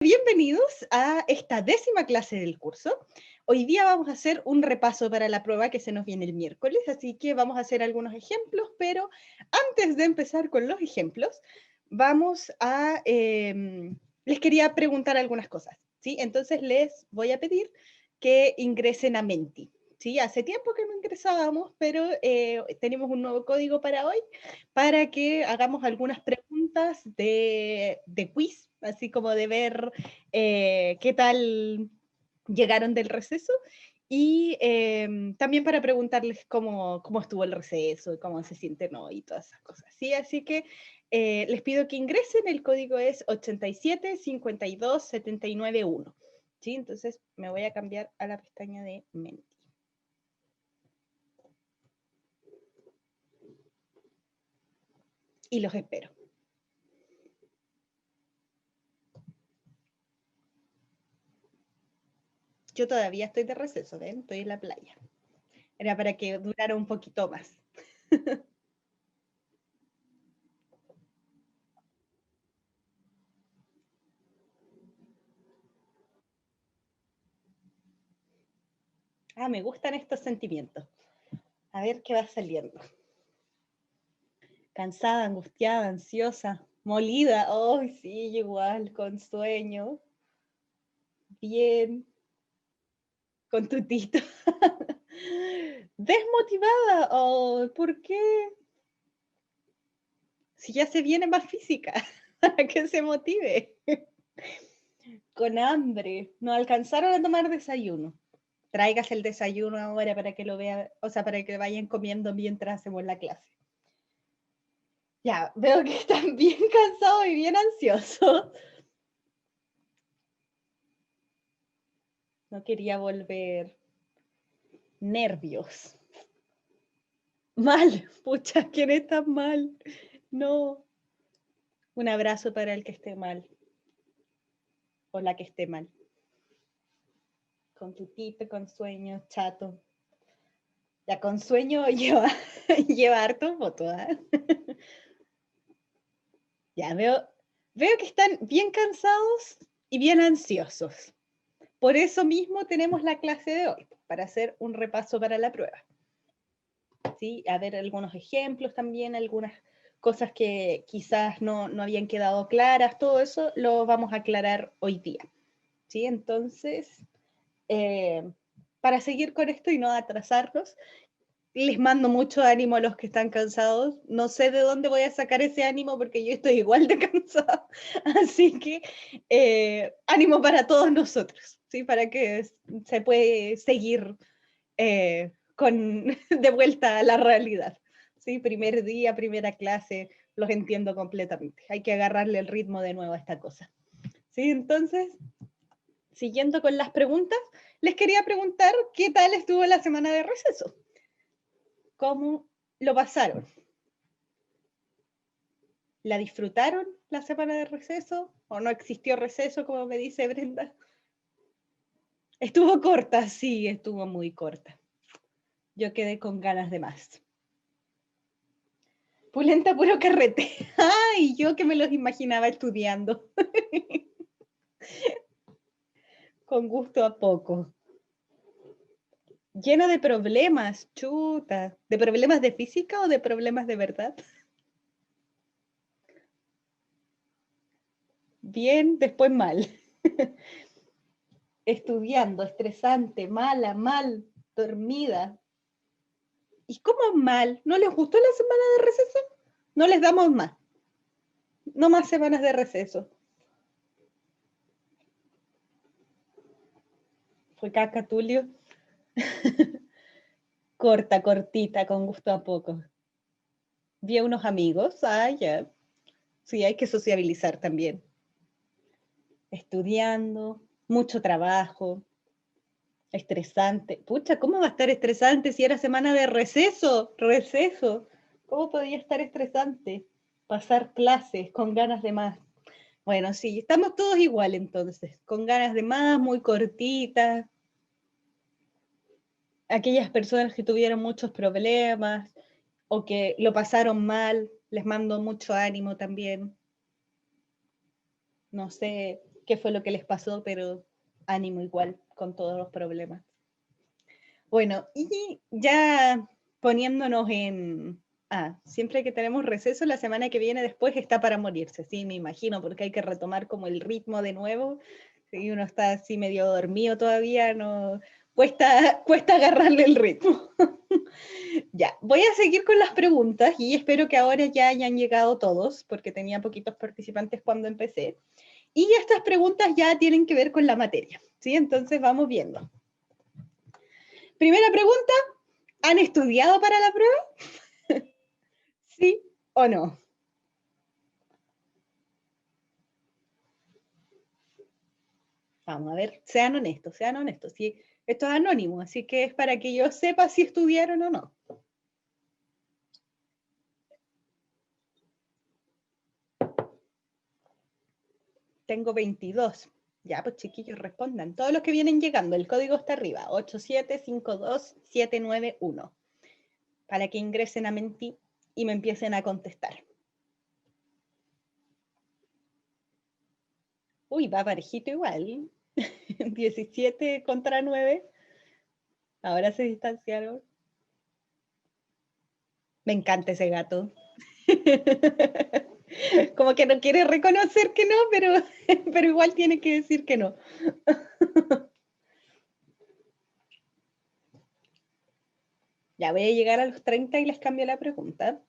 Bienvenidos a esta 10ª clase del curso. Hoy día vamos a hacer un repaso para la prueba que se nos viene el miércoles, así que vamos a hacer algunos ejemplos, pero antes de empezar con los ejemplos, les quería preguntar algunas cosas, ¿sí? Entonces les voy a pedir que ingresen a Menti, ¿sí? Hace tiempo que no ingresábamos, pero tenemos un nuevo código para hoy, para que hagamos algunas preguntas de quiz, así como de ver qué tal llegaron del receso, y también para preguntarles cómo estuvo el receso, y cómo se sienten hoy y todas esas cosas. ¿Sí? Así que les pido que ingresen, el código es 8752791. ¿Sí? Entonces me voy a cambiar a la pestaña de Menti. Y los espero. Yo todavía estoy de receso, ¿ven? Estoy en la playa. Era para que durara un poquito más. Me gustan estos sentimientos. A ver qué va saliendo. Cansada, angustiada, ansiosa, molida. Oh, sí, igual, con sueño. Bien. Con tutito. Desmotivada. Oh, ¿por qué? Si ya se viene más física, para que se motive. Con hambre. No alcanzaron a tomar desayuno. Traigas el desayuno ahora para que lo vean, o sea, para que vayan comiendo mientras hacemos la clase. Ya, veo que están bien cansados y bien ansiosos. No quería volver. Nervios. Mal, pucha, ¿quién está mal? No. Un abrazo para el que esté mal. O la que esté mal. Con tutito, con sueño, chato. Ya con sueño lleva harto foto, ¿eh? Ya, veo que están bien cansados y bien ansiosos. Por eso mismo tenemos la clase de hoy, para hacer un repaso para la prueba. ¿Sí? A ver algunos ejemplos también, algunas cosas que quizás no habían quedado claras, todo eso lo vamos a aclarar hoy día. ¿Sí? Entonces, para seguir con esto y no atrasarnos, les mando mucho ánimo a los que están cansados. No sé de dónde voy a sacar ese ánimo porque yo estoy igual de cansada. Así que ánimo para todos nosotros, ¿sí? Para que se puede seguir de vuelta a la realidad. ¿Sí? Primer día, primera clase, los entiendo completamente. Hay que agarrarle el ritmo de nuevo a esta cosa. ¿Sí? Entonces, siguiendo con las preguntas, les quería preguntar qué tal estuvo la semana de receso. ¿Cómo lo pasaron? ¿La disfrutaron la semana de receso? ¿O no existió receso, como me dice Brenda? Estuvo corta, sí, estuvo muy corta. Yo quedé con ganas de más. Pulenta puro carrete. Ay, yo que me los imaginaba estudiando. Con gusto a poco. Lleno de problemas, chuta. ¿De problemas de física o de problemas de verdad? Bien, después mal. Estudiando, estresante, mala, mal, dormida. ¿Y cómo mal? ¿No les gustó la semana de receso? No les damos más. No más semanas de receso. Fue caca, Tulio. Corta, cortita, con gusto a poco. Vi a unos amigos. Ya. Sí, hay que sociabilizar también. Estudiando, mucho trabajo, estresante. Pucha, ¿cómo va a estar estresante si era semana de receso? Receso. ¿Cómo podía estar estresante? Pasar clases con ganas de más. Bueno, sí, estamos todos igual entonces, con ganas de más, muy cortitas. Aquellas personas que tuvieron muchos problemas o que lo pasaron mal, les mando mucho ánimo también. No sé qué fue lo que les pasó, pero ánimo igual con todos los problemas. Bueno, y ya poniéndonos en... siempre que tenemos receso, la semana que viene después está para morirse, sí, me imagino, porque hay que retomar como el ritmo de nuevo. Si uno está así medio dormido todavía, no cuesta agarrarle el ritmo. Ya, voy a seguir con las preguntas y espero que ahora ya hayan llegado todos, porque tenía poquitos participantes cuando empecé. Y estas preguntas ya tienen que ver con la materia, ¿sí? Entonces vamos viendo. Primera pregunta, ¿han estudiado para la prueba? ¿Sí o no? Vamos a ver, sean honestos, sean honestos. Sí, esto es anónimo, así que es para que yo sepa si estudiaron o no. Tengo 22. Ya, pues chiquillos, respondan. Todos los que vienen llegando, el código está arriba, 8752791, para que ingresen a Menti y me empiecen a contestar. Uy, va parejito igual. 17 contra 9. Ahora se distanciaron. Me encanta ese gato. Como que no quiere reconocer que no, pero igual tiene que decir que no. Ya voy a llegar a los 30 y les cambio la pregunta.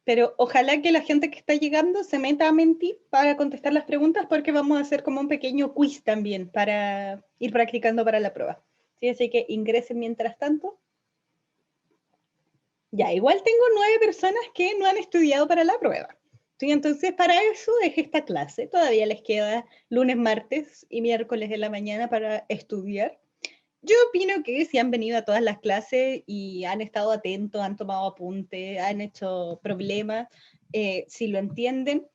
Pero ojalá que la gente que está llegando se meta a Menti para contestar las preguntas, porque vamos a hacer como un pequeño quiz también para ir practicando para la prueba. ¿Sí? Así que ingresen mientras tanto. Ya, igual tengo 9 personas que no han estudiado para la prueba. ¿Sí? Entonces, para eso es esta clase. Todavía les queda lunes, martes y miércoles de la mañana para estudiar. Yo opino que si han venido a todas las clases y han estado atentos, han tomado apuntes, han hecho problemas, si lo entienden,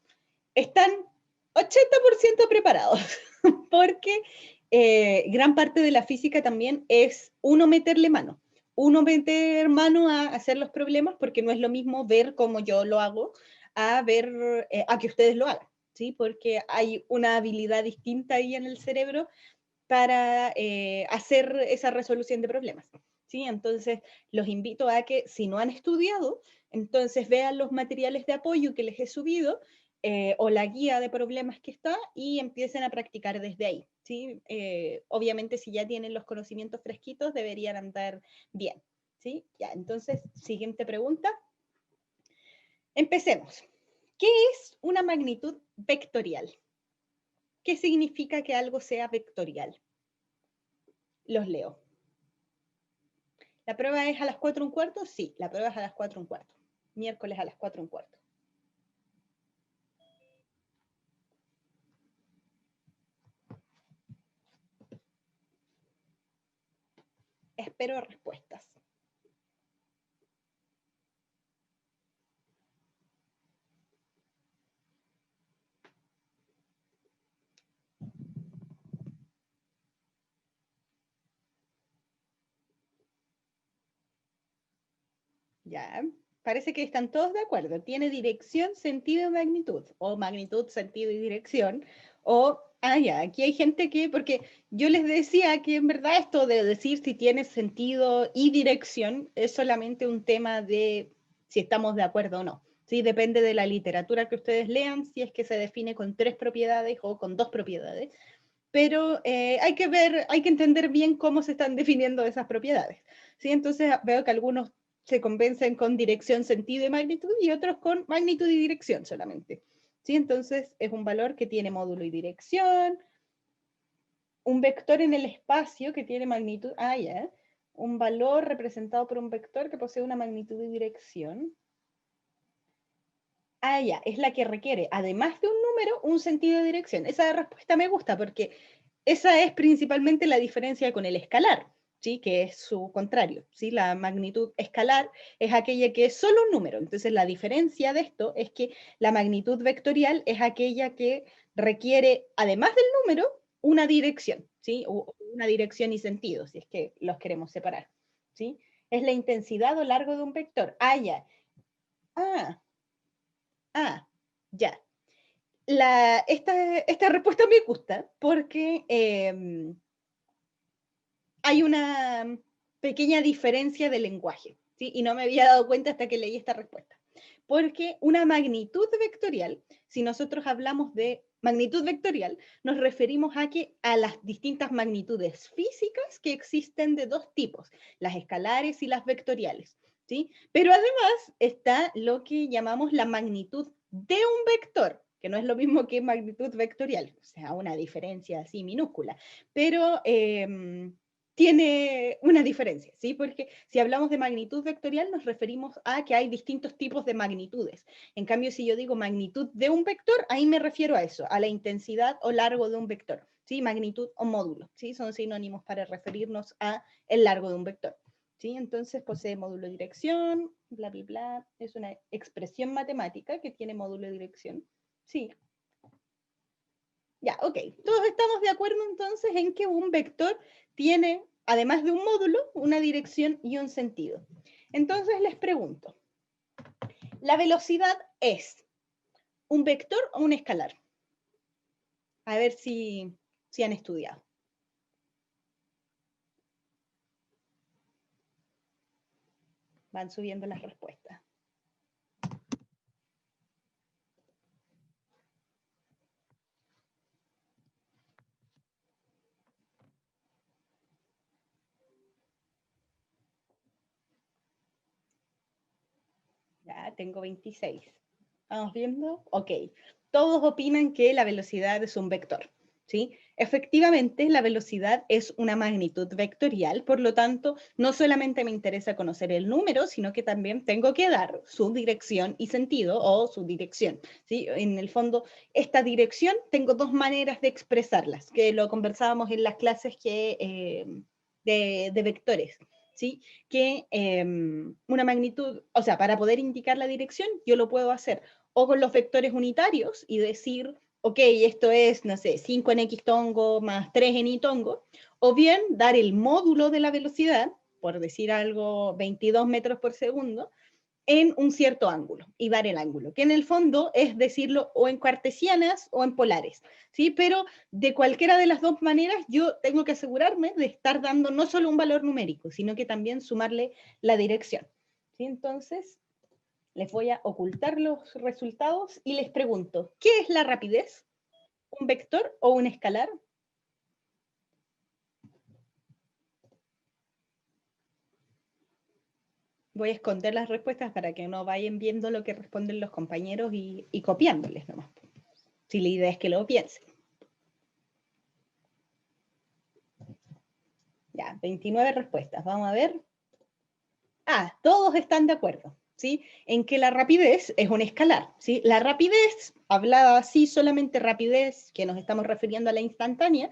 están 80% preparados, porque gran parte de la física también es uno meterle mano. Uno meter mano a hacer los problemas, porque no es lo mismo ver como yo lo hago, a ver, a que ustedes lo hagan, ¿sí? Porque hay una habilidad distinta ahí en el cerebro para hacer esa resolución de problemas. ¿Sí? Entonces, los invito a que si no han estudiado, entonces vean los materiales de apoyo que les he subido o la guía de problemas que está y empiecen a practicar desde ahí. ¿Sí? Obviamente, si ya tienen los conocimientos fresquitos, deberían andar bien. ¿Sí? Ya, entonces, siguiente pregunta. Empecemos. ¿Qué es una magnitud vectorial? ¿Qué significa que algo sea vectorial? Los leo. ¿La prueba es a las 4:15? Sí, la prueba es a las 4:15. Miércoles a las 4:15. Espero respuestas. Ya, parece que están todos de acuerdo. Tiene dirección, sentido y magnitud. O magnitud, sentido y dirección. O, ya, aquí hay gente que, porque yo les decía que en verdad esto de decir si tiene sentido y dirección es solamente un tema de si estamos de acuerdo o no. ¿Sí? Depende de la literatura que ustedes lean, si es que se define con 3 propiedades o con 2 propiedades. Pero hay que ver, hay que entender bien cómo se están definiendo esas propiedades. ¿Sí? Entonces veo que algunos se convencen con dirección, sentido y magnitud y otros con magnitud y dirección solamente. ¿Sí? Entonces es un valor que tiene módulo y dirección, un vector en el espacio que tiene magnitud, ya, un valor representado por un vector que posee una magnitud y dirección. Ya, es la que requiere, además de un número, un sentido de dirección. Esa respuesta me gusta porque esa es principalmente la diferencia con el escalar, ¿sí? Que es su contrario. ¿Sí? La magnitud escalar es aquella que es solo un número. Entonces, la diferencia de esto es que la magnitud vectorial es aquella que requiere, además del número, una dirección, ¿sí? O una dirección y sentido, si es que los queremos separar. ¿Sí? Es la intensidad o largo de un vector. Ya. Ya. esta respuesta me gusta porque hay una pequeña diferencia de lenguaje, ¿sí? Y no me había dado cuenta hasta que leí esta respuesta. Porque una magnitud vectorial, si nosotros hablamos de magnitud vectorial, nos referimos a las distintas magnitudes físicas que existen de dos tipos, las escalares y las vectoriales, ¿sí? Pero además está lo que llamamos la magnitud de un vector, que no es lo mismo que magnitud vectorial, o sea, una diferencia así minúscula, pero tiene una diferencia, ¿sí? Porque si hablamos de magnitud vectorial nos referimos a que hay distintos tipos de magnitudes. En cambio, si yo digo magnitud de un vector, ahí me refiero a eso, a la intensidad o largo de un vector, ¿sí? Magnitud o módulo, ¿sí? Son sinónimos para referirnos a el largo de un vector, ¿sí? Entonces posee módulo de dirección, bla, bla, bla. Es una expresión matemática que tiene módulo de dirección, sí. Ya, ok. Todos estamos de acuerdo entonces en que un vector tiene, además de un módulo, una dirección y un sentido. Entonces les pregunto, ¿la velocidad es un vector o un escalar? A ver si han estudiado. Van subiendo las respuestas. Ya, tengo 26. ¿Vamos viendo? Ok. Todos opinan que la velocidad es un vector, ¿sí? Efectivamente, la velocidad es una magnitud vectorial, por lo tanto, no solamente me interesa conocer el número, sino que también tengo que dar su dirección y sentido, o su dirección, ¿sí? En el fondo, esta dirección tengo dos maneras de expresarlas, que lo conversábamos en las clases de vectores, ¿sí? Que una magnitud, o sea, para poder indicar la dirección, yo lo puedo hacer o con los vectores unitarios y decir, ok, esto es, no sé, 5 en x tongo más 3 en y tongo, o bien dar el módulo de la velocidad, por decir algo, 22 metros por segundo, en un cierto ángulo y dar el ángulo, que en el fondo es decirlo o en cartesianas o en polares, ¿sí? Pero de cualquiera de las dos maneras yo tengo que asegurarme de estar dando no solo un valor numérico, sino que también sumarle la dirección, ¿sí? Entonces, les voy a ocultar los resultados y les pregunto, ¿qué es la rapidez? ¿Un vector o un escalar? Voy a esconder las respuestas para que no vayan viendo lo que responden los compañeros y copiándoles nomás. Si la idea es que lo piensen. Ya, 29 respuestas. Vamos a ver. Ah, todos están de acuerdo, ¿sí? En que la rapidez es un escalar, ¿sí? La rapidez, hablada así, solamente rapidez, que nos estamos refiriendo a la instantánea,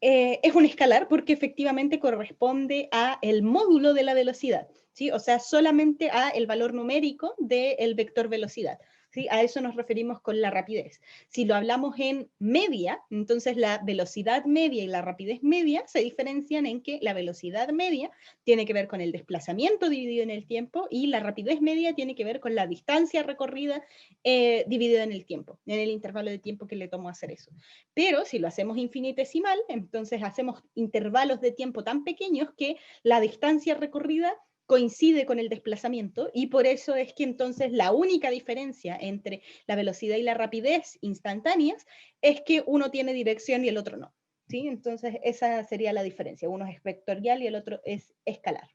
es un escalar porque efectivamente corresponde a el módulo de la velocidad, ¿sí? O sea, solamente a el valor numérico del vector velocidad, ¿sí? A eso nos referimos con la rapidez. Si lo hablamos en media, entonces la velocidad media y la rapidez media se diferencian en que la velocidad media tiene que ver con el desplazamiento dividido en el tiempo y la rapidez media tiene que ver con la distancia recorrida dividida en el tiempo, en el intervalo de tiempo que le tomó hacer eso. Pero si lo hacemos infinitesimal, entonces hacemos intervalos de tiempo tan pequeños que la distancia recorrida coincide con el desplazamiento y por eso es que entonces la única diferencia entre la velocidad y la rapidez instantáneas es que uno tiene dirección y el otro no, ¿sí? Entonces esa sería la diferencia, uno es vectorial y el otro es escalar.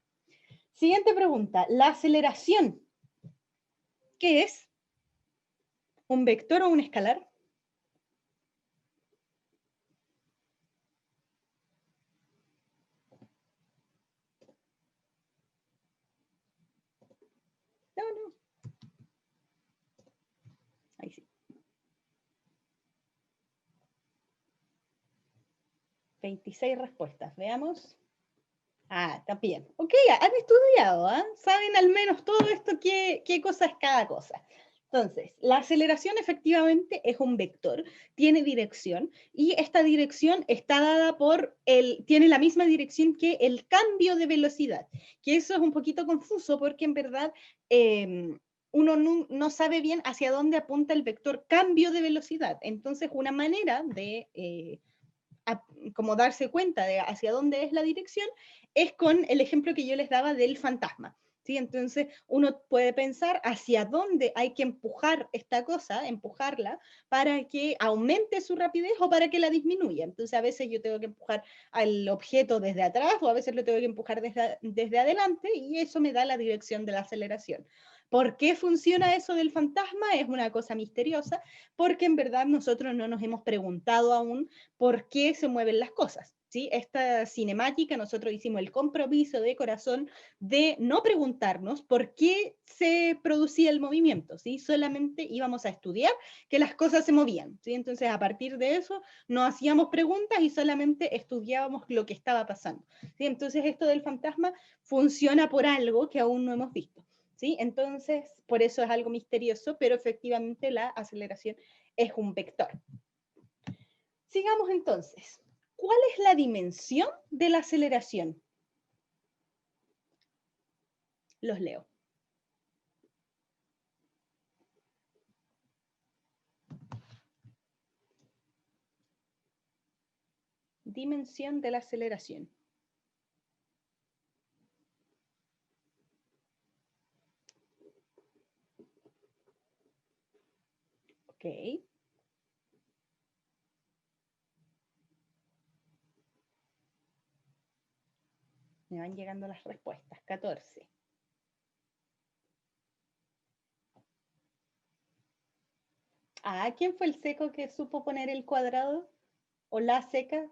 Siguiente pregunta, la aceleración, ¿qué es? ¿Un vector o un escalar? No, no. Ahí sí. 26 respuestas, veamos. Ah, también. Ok, han estudiado, ¿eh? Saben al menos todo esto, qué cosa es cada cosa. Entonces, la aceleración efectivamente es un vector, tiene dirección y esta dirección está dada tiene la misma dirección que el cambio de velocidad, que eso es un poquito confuso porque en verdad uno no sabe bien hacia dónde apunta el vector cambio de velocidad. Entonces, una manera de como darse cuenta de hacia dónde es la dirección es con el ejemplo que yo les daba del fantasma. ¿Sí? Entonces uno puede pensar hacia dónde hay que empujar esta cosa, empujarla, para que aumente su rapidez o para que la disminuya. Entonces a veces yo tengo que empujar al objeto desde atrás o a veces lo tengo que empujar desde adelante y eso me da la dirección de la aceleración. ¿Por qué funciona eso del fantasma? Es una cosa misteriosa, porque en verdad nosotros no nos hemos preguntado aún por qué se mueven las cosas. ¿Sí? Esta cinemática, nosotros hicimos el compromiso de corazón de no preguntarnos por qué se producía el movimiento, ¿sí? Solamente íbamos a estudiar que las cosas se movían, ¿sí? Entonces, a partir de eso, no hacíamos preguntas y solamente estudiábamos lo que estaba pasando, ¿sí? Entonces, esto del fantasma funciona por algo que aún no hemos visto, ¿sí? Entonces, por eso es algo misterioso, pero efectivamente la aceleración es un vector. Sigamos entonces. ¿Cuál es la dimensión de la aceleración? Los leo. Dimensión de la aceleración. Ok. Me van llegando las respuestas. 14. Ah, ¿quién fue el seco que supo poner el cuadrado? ¿O la seca?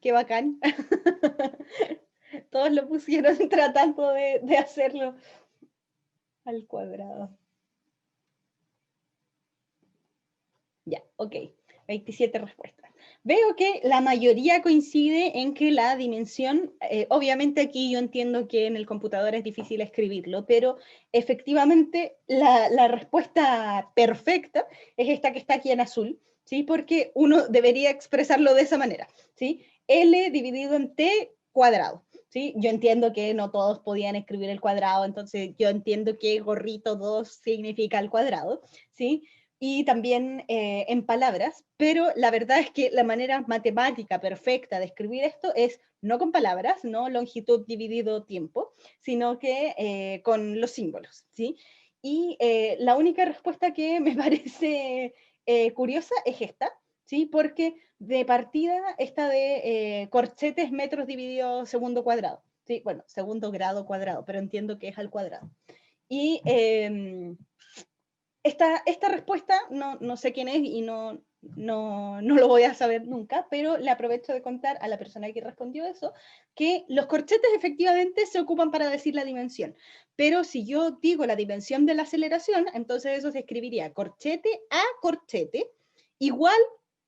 Qué bacán. Todos lo pusieron tratando de hacerlo al cuadrado. Ya, ok. 27 respuestas. Veo que la mayoría coincide en que la dimensión, obviamente aquí yo entiendo que en el computador es difícil escribirlo, pero efectivamente la respuesta perfecta es esta que está aquí en azul, ¿sí? Porque uno debería expresarlo de esa manera, ¿sí? L dividido en T cuadrado. ¿Sí? Yo entiendo que no todos podían escribir el cuadrado, entonces yo entiendo que gorrito 2 significa el cuadrado, ¿sí? Y también en palabras, pero la verdad es que la manera matemática perfecta de escribir esto es no con palabras, no longitud dividido tiempo, sino que con los símbolos, ¿sí? Y la única respuesta que me parece curiosa es esta, ¿sí? Porque de partida esta de corchetes metros dividido segundo cuadrado, ¿sí? Bueno, segundo grado cuadrado, pero entiendo que es al cuadrado. Y esta respuesta no sé quién es y no lo voy a saber nunca, pero le aprovecho de contar a la persona que respondió eso, que los corchetes efectivamente se ocupan para decir la dimensión, pero si yo digo la dimensión de la aceleración, entonces eso se escribiría corchete a corchete igual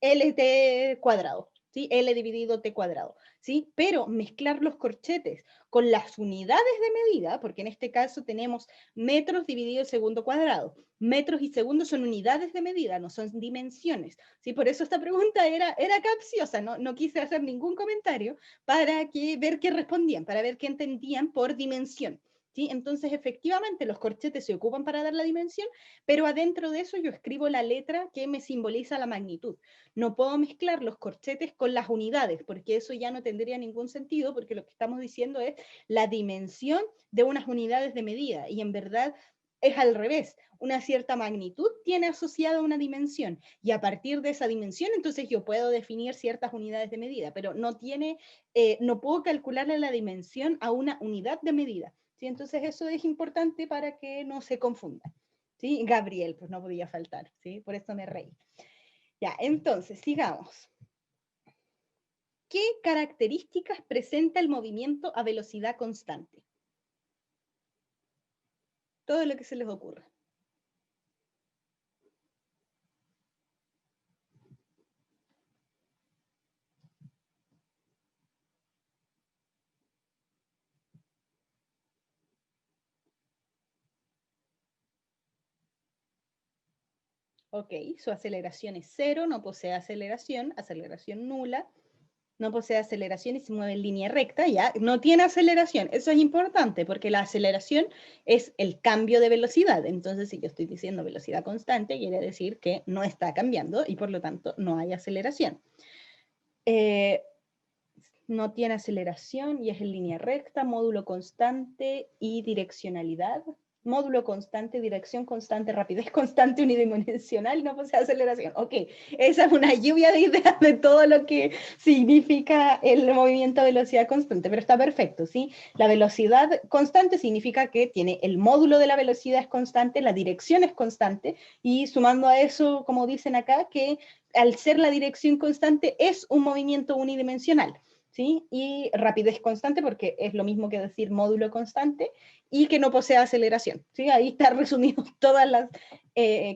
LT cuadrado, ¿sí? L dividido T cuadrado, ¿sí? Pero mezclar los corchetes con las unidades de medida, porque en este caso tenemos metros dividido segundo cuadrado. Metros y segundos son unidades de medida, no son dimensiones. ¿Sí? Por eso esta pregunta era capciosa, no quise hacer ningún comentario para ver qué respondían, para ver qué entendían por dimensión. ¿Sí? Entonces, efectivamente, los corchetes se ocupan para dar la dimensión, pero adentro de eso yo escribo la letra que me simboliza la magnitud. No puedo mezclar los corchetes con las unidades, porque eso ya no tendría ningún sentido, porque lo que estamos diciendo es la dimensión de unas unidades de medida, y en verdad es al revés. Una cierta magnitud tiene asociada una dimensión, y a partir de esa dimensión, entonces yo puedo definir ciertas unidades de medida, pero no puedo calcularle la dimensión a una unidad de medida. ¿Sí? Entonces eso es importante para que no se confunda. ¿Sí? Gabriel, pues no podía faltar, ¿sí? Por eso me reí. Ya, entonces, sigamos. ¿Qué características presenta el movimiento a velocidad constante? Todo lo que se les ocurra. Ok, su aceleración es cero, no posee aceleración nula. no posee aceleración y se mueve en línea recta, ya, no tiene aceleración. Eso es importante porque la aceleración es el cambio de velocidad. Entonces, si yo estoy diciendo velocidad constante, quiere decir que no está cambiando y por lo tanto no hay aceleración. No tiene aceleración y es en línea recta, módulo constante y direccionalidad. Módulo constante, dirección constante, rapidez constante, unidimensional, no posee aceleración. Ok, esa es una lluvia de ideas de todo lo que significa el movimiento a velocidad constante, pero está perfecto, ¿sí? La velocidad constante significa que tiene el módulo de la velocidad es constante, la dirección es constante, y sumando a eso, como dicen acá, que al ser la dirección constante es un movimiento unidimensional. ¿Sí? Y rapidez constante, porque es lo mismo que decir módulo constante, y que no posee aceleración. ¿Sí? Ahí está resumido todas las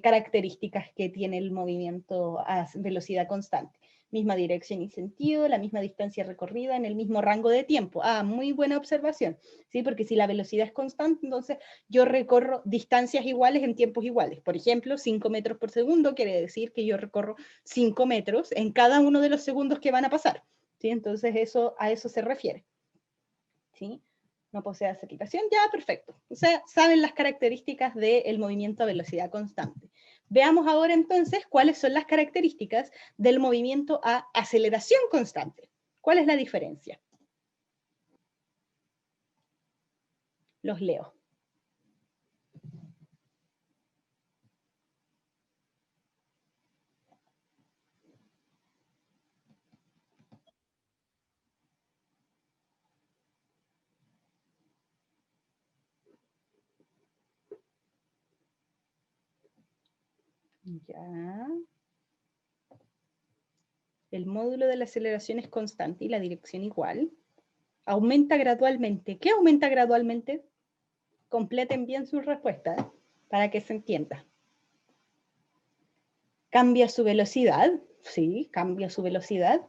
características que tiene el movimiento a velocidad constante. Misma dirección y sentido, la misma distancia recorrida en el mismo rango de tiempo. Ah, muy buena observación, ¿sí? Porque si la velocidad es constante, entonces yo recorro distancias iguales en tiempos iguales. Por ejemplo, 5 metros por segundo quiere decir que yo recorro 5 metros en cada uno de los segundos que van a pasar. ¿Sí? Entonces a eso se refiere. ¿Sí? No posee aceleración, ya, perfecto. O sea, saben las características del movimiento a velocidad constante. Veamos ahora entonces cuáles son las características del movimiento a aceleración constante. ¿Cuál es la diferencia? Los leo. Ya. El módulo de la aceleración es constante y la dirección igual. Aumenta gradualmente. ¿Qué aumenta gradualmente? Completen bien sus respuestas para que se entienda. Cambia su velocidad, sí, cambia su velocidad,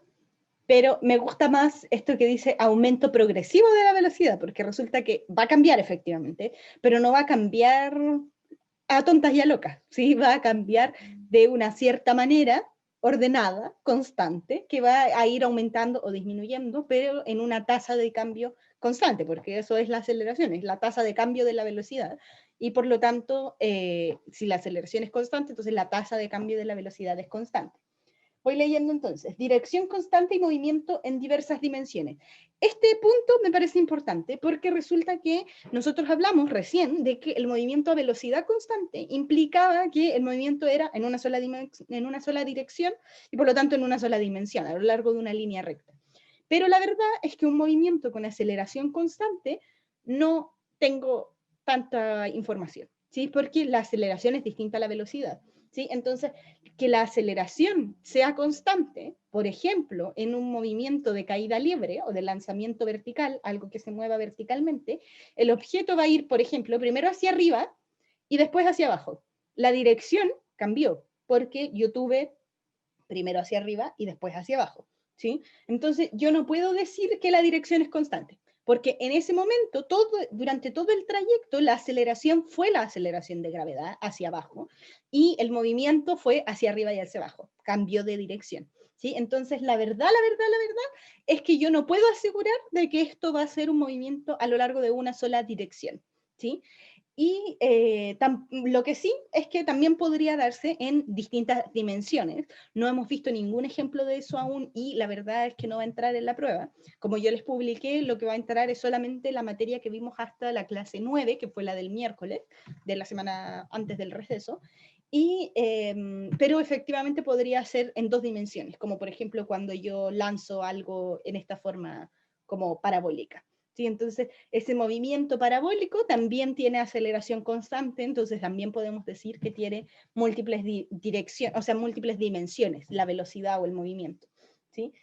pero me gusta más esto que dice aumento progresivo de la velocidad, porque resulta que va a cambiar efectivamente, pero no va a cambiar a tontas y a locas, ¿sí? Va a cambiar de una cierta manera ordenada, constante, que va a ir aumentando o disminuyendo, pero en una tasa de cambio constante, porque eso es la aceleración, es la tasa de cambio de la velocidad, y por lo tanto, si la aceleración es constante, entonces la tasa de cambio de la velocidad es constante. Voy leyendo entonces, dirección constante y movimiento en diversas dimensiones. Este punto me parece importante porque resulta que nosotros hablamos recién de que el movimiento a velocidad constante implicaba que el movimiento era en una sola dirección y por lo tanto en una sola dimensión, a lo largo de una línea recta. Pero la verdad es que un movimiento con aceleración constante no tengo tanta información, ¿sí? Porque la aceleración es distinta a la velocidad, ¿sí? Entonces, que la aceleración sea constante, por ejemplo, en un movimiento de caída libre o de lanzamiento vertical, algo que se mueva verticalmente, el objeto va a ir, por ejemplo, primero hacia arriba y después hacia abajo. La dirección cambió porque yo tuve primero hacia arriba y después hacia abajo, ¿sí? Entonces, yo no puedo decir que la dirección es constante, porque en ese momento, durante todo el trayecto, la aceleración fue la aceleración de gravedad hacia abajo y el movimiento fue hacia arriba y hacia abajo, cambió de dirección. ¿Sí? Entonces, la verdad es que yo no puedo asegurar de que esto va a ser un movimiento a lo largo de una sola dirección. ¿Sí? Y lo que sí es que también podría darse en distintas dimensiones. No hemos visto ningún ejemplo de eso aún y la verdad es que no va a entrar en la prueba. Como yo les publiqué, lo que va a entrar es solamente la materia que vimos hasta la clase 9, que fue la del miércoles, de la semana antes del receso. Pero efectivamente podría ser en dos dimensiones, como por ejemplo cuando yo lanzo algo en esta forma como parabólica. ¿Sí? Entonces, ese movimiento parabólico también tiene aceleración constante, entonces también podemos decir que tiene múltiples direcciones, o sea, múltiples dimensiones, la velocidad o el movimiento. ¿Sí?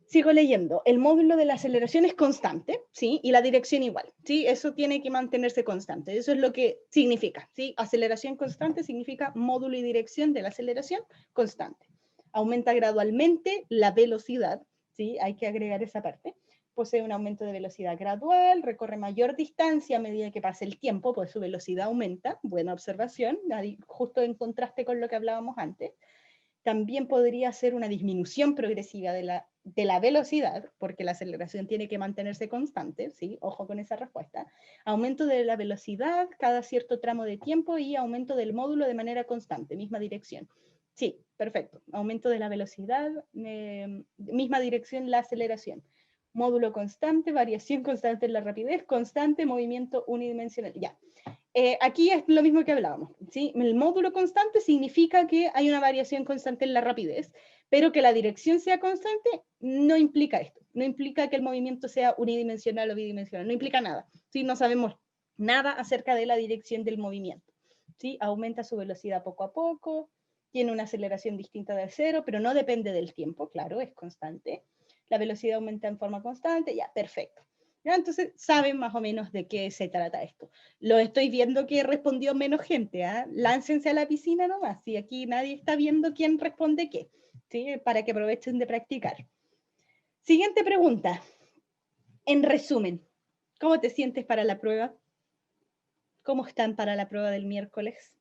Sigo leyendo. El módulo de la aceleración es constante, ¿sí? Y la dirección igual, ¿sí? Eso tiene que mantenerse constante. Eso es lo que significa, ¿sí? Aceleración constante significa módulo y dirección de la aceleración constante. Aumenta gradualmente la velocidad, ¿sí? Hay que agregar esa parte. Posee un aumento de velocidad gradual, recorre mayor distancia a medida que pasa el tiempo, pues su velocidad aumenta. Buena observación, justo en contraste con lo que hablábamos antes. También podría ser una disminución progresiva de la velocidad, porque la aceleración tiene que mantenerse constante, ¿sí? Ojo con esa respuesta. Aumento de la velocidad cada cierto tramo de tiempo y aumento del módulo de manera constante, misma dirección. Sí, perfecto. Aumento de la velocidad, misma dirección, la aceleración. Módulo constante, variación constante en la rapidez, constante, movimiento unidimensional. Ya. Aquí es lo mismo que hablábamos, ¿sí? El módulo constante significa que hay una variación constante en la rapidez, pero que la dirección sea constante no implica esto, no implica que el movimiento sea unidimensional o bidimensional, no implica nada, ¿sí? No sabemos nada acerca de la dirección del movimiento, ¿sí? Aumenta su velocidad poco a poco, tiene una aceleración distinta del cero, pero no depende del tiempo, claro, es constante. La velocidad aumenta en forma constante, ya, perfecto. ¿Ya? Entonces saben más o menos de qué se trata esto. Lo estoy viendo que respondió menos gente, ¿eh? Láncense a la piscina nomás, si aquí nadie está viendo quién responde qué, ¿sí? Para que aprovechen de practicar. Siguiente pregunta. En resumen, ¿cómo te sientes para la prueba? ¿Cómo están para la prueba del miércoles?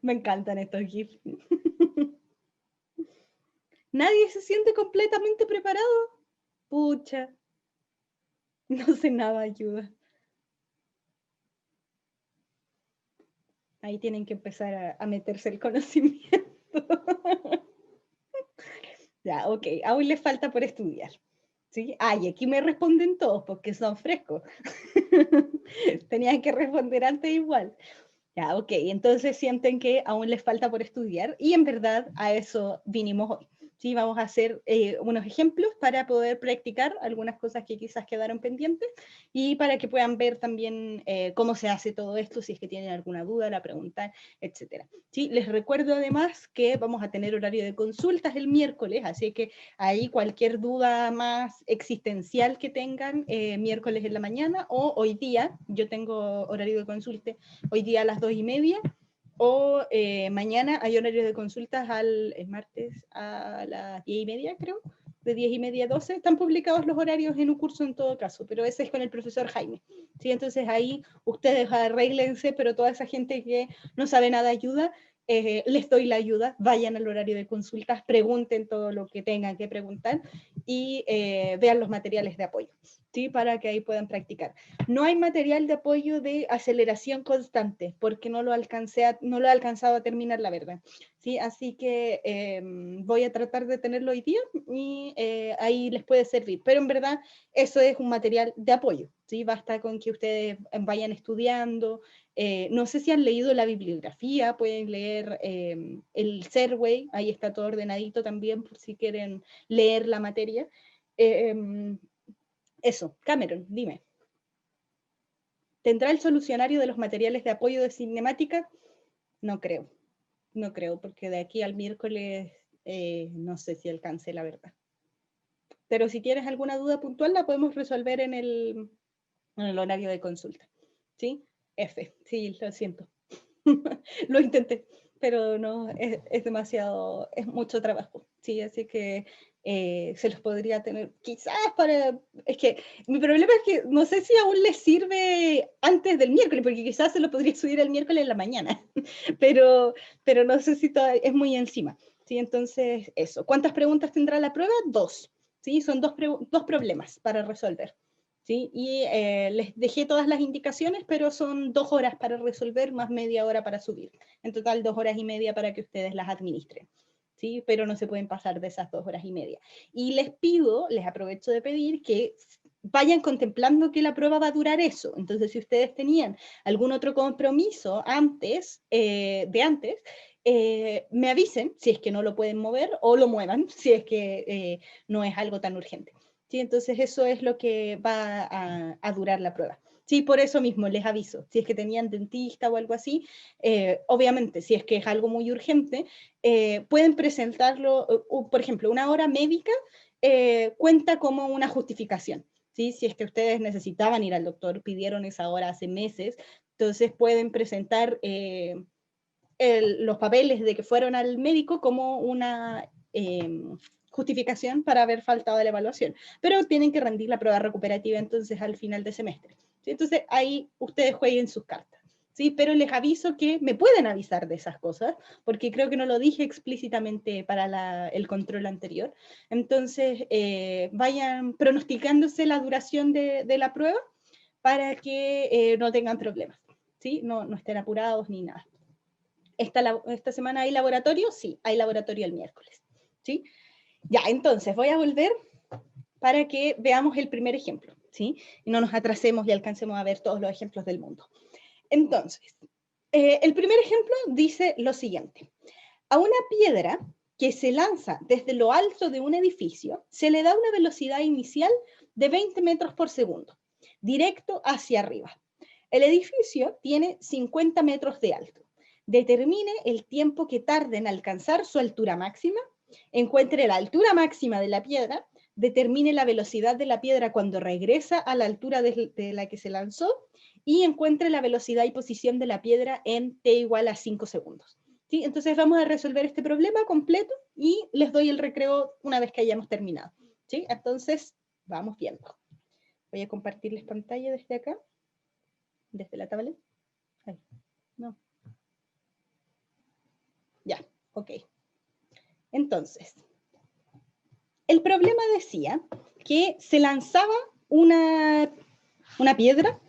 Me encantan estos GIFs. ¿Nadie se siente completamente preparado? Pucha, no sé nada, ayuda. Ahí tienen que empezar a meterse el conocimiento. Ya, ok, aún les falta por estudiar. ¿Sí? Y aquí me responden todos porque son frescos. Tenían que responder antes igual. Ya, ok, entonces sienten que aún les falta por estudiar y en verdad a eso vinimos hoy. Sí, vamos a hacer unos ejemplos para poder practicar algunas cosas que quizás quedaron pendientes y para que puedan ver también cómo se hace todo esto, si es que tienen alguna duda, la preguntan, etc. Sí, les recuerdo además que vamos a tener horario de consultas el miércoles, así que ahí cualquier duda más existencial que tengan, miércoles en la mañana o hoy día, yo tengo horario de consulta hoy día a las 2:30 o mañana hay horario de consultas el martes a las 10:30, creo, de 10:30 a 12. Están publicados los horarios en un curso en todo caso, pero ese es con el profesor Jaime. ¿Sí? Entonces ahí ustedes arréglense, pero toda esa gente que no sabe nada ayuda, les doy la ayuda, vayan al horario de consultas, pregunten todo lo que tengan que preguntar y vean los materiales de apoyo, ¿sí? Para que ahí puedan practicar. No hay material de apoyo de aceleración constante, porque no lo he alcanzado a terminar, la verdad. ¿Sí? Así que voy a tratar de tenerlo hoy día y ahí les puede servir. Pero en verdad eso es un material de apoyo, ¿sí? Basta con que ustedes vayan estudiando. No sé si han leído la bibliografía, pueden leer el Serway, ahí está todo ordenadito también por si quieren leer la materia. Eso, Cameron, dime. ¿Tendrá el solucionario de los materiales de apoyo de cinemática? No creo, no creo, porque de aquí al miércoles no sé si alcance la verdad. Pero si tienes alguna duda puntual, la podemos resolver en el horario de consulta. ¿Sí? F, sí, lo siento. Lo intenté, pero no, es demasiado, es mucho trabajo, ¿sí? Así que se los podría tener quizás para... Es que mi problema es que no sé si aún les sirve antes del miércoles, porque quizás se lo podría subir el miércoles en la mañana, pero no sé si es muy encima, ¿sí? Entonces, eso. ¿Cuántas preguntas tendrá la prueba? 2, ¿sí? Son dos problemas para resolver. ¿Sí? Y les dejé todas las indicaciones, pero son 2 horas para resolver más media hora para subir. En total 2 horas y media para que ustedes las administren. ¿Sí? Pero no se pueden pasar de esas 2 horas y media. Y les pido, les aprovecho de pedir que vayan contemplando que la prueba va a durar eso. Entonces, si ustedes tenían algún otro compromiso antes, me avisen si es que no lo pueden mover o lo muevan si es que no es algo tan urgente. ¿Sí? Entonces eso es lo que va a durar la prueba. Sí, por eso mismo les aviso, si es que tenían dentista o algo así, obviamente, si es que es algo muy urgente, pueden presentarlo, por ejemplo, una hora médica cuenta como una justificación. ¿Sí? Si es que ustedes necesitaban ir al doctor, pidieron esa hora hace meses, entonces pueden presentar los papeles de que fueron al médico como una justificación para haber faltado de la evaluación, pero tienen que rendir la prueba recuperativa entonces al final de semestre, ¿sí? Entonces ahí ustedes jueguen sus cartas, ¿sí? Pero les aviso que me pueden avisar de esas cosas, porque creo que no lo dije explícitamente para el control anterior. Entonces vayan pronosticándose la duración de la prueba para que no tengan problemas, ¿sí? No estén apurados ni nada. ¿Esta semana hay laboratorio? Sí, hay laboratorio el miércoles, ¿sí? Ya, entonces voy a volver para que veamos el primer ejemplo, ¿sí? Y no nos atrasemos y alcancemos a ver todos los ejemplos del mundo. Entonces, el primer ejemplo dice lo siguiente. A una piedra que se lanza desde lo alto de un edificio, se le da una velocidad inicial de 20 metros por segundo, directo hacia arriba. El edificio tiene 50 metros de alto. Determine el tiempo que tarde en alcanzar su altura máxima, encuentre la altura máxima de la piedra, determine la velocidad de la piedra cuando regresa a la altura de la que se lanzó y encuentre la velocidad y posición de la piedra en t igual a 5 segundos. ¿Sí? Entonces vamos a resolver este problema completo y les doy el recreo una vez que hayamos terminado. ¿Sí? Entonces, vamos viendo. Voy a compartirles pantalla desde acá, desde la tablet. Ahí. No. Ya, ok. Entonces, el problema decía que se lanzaba una piedra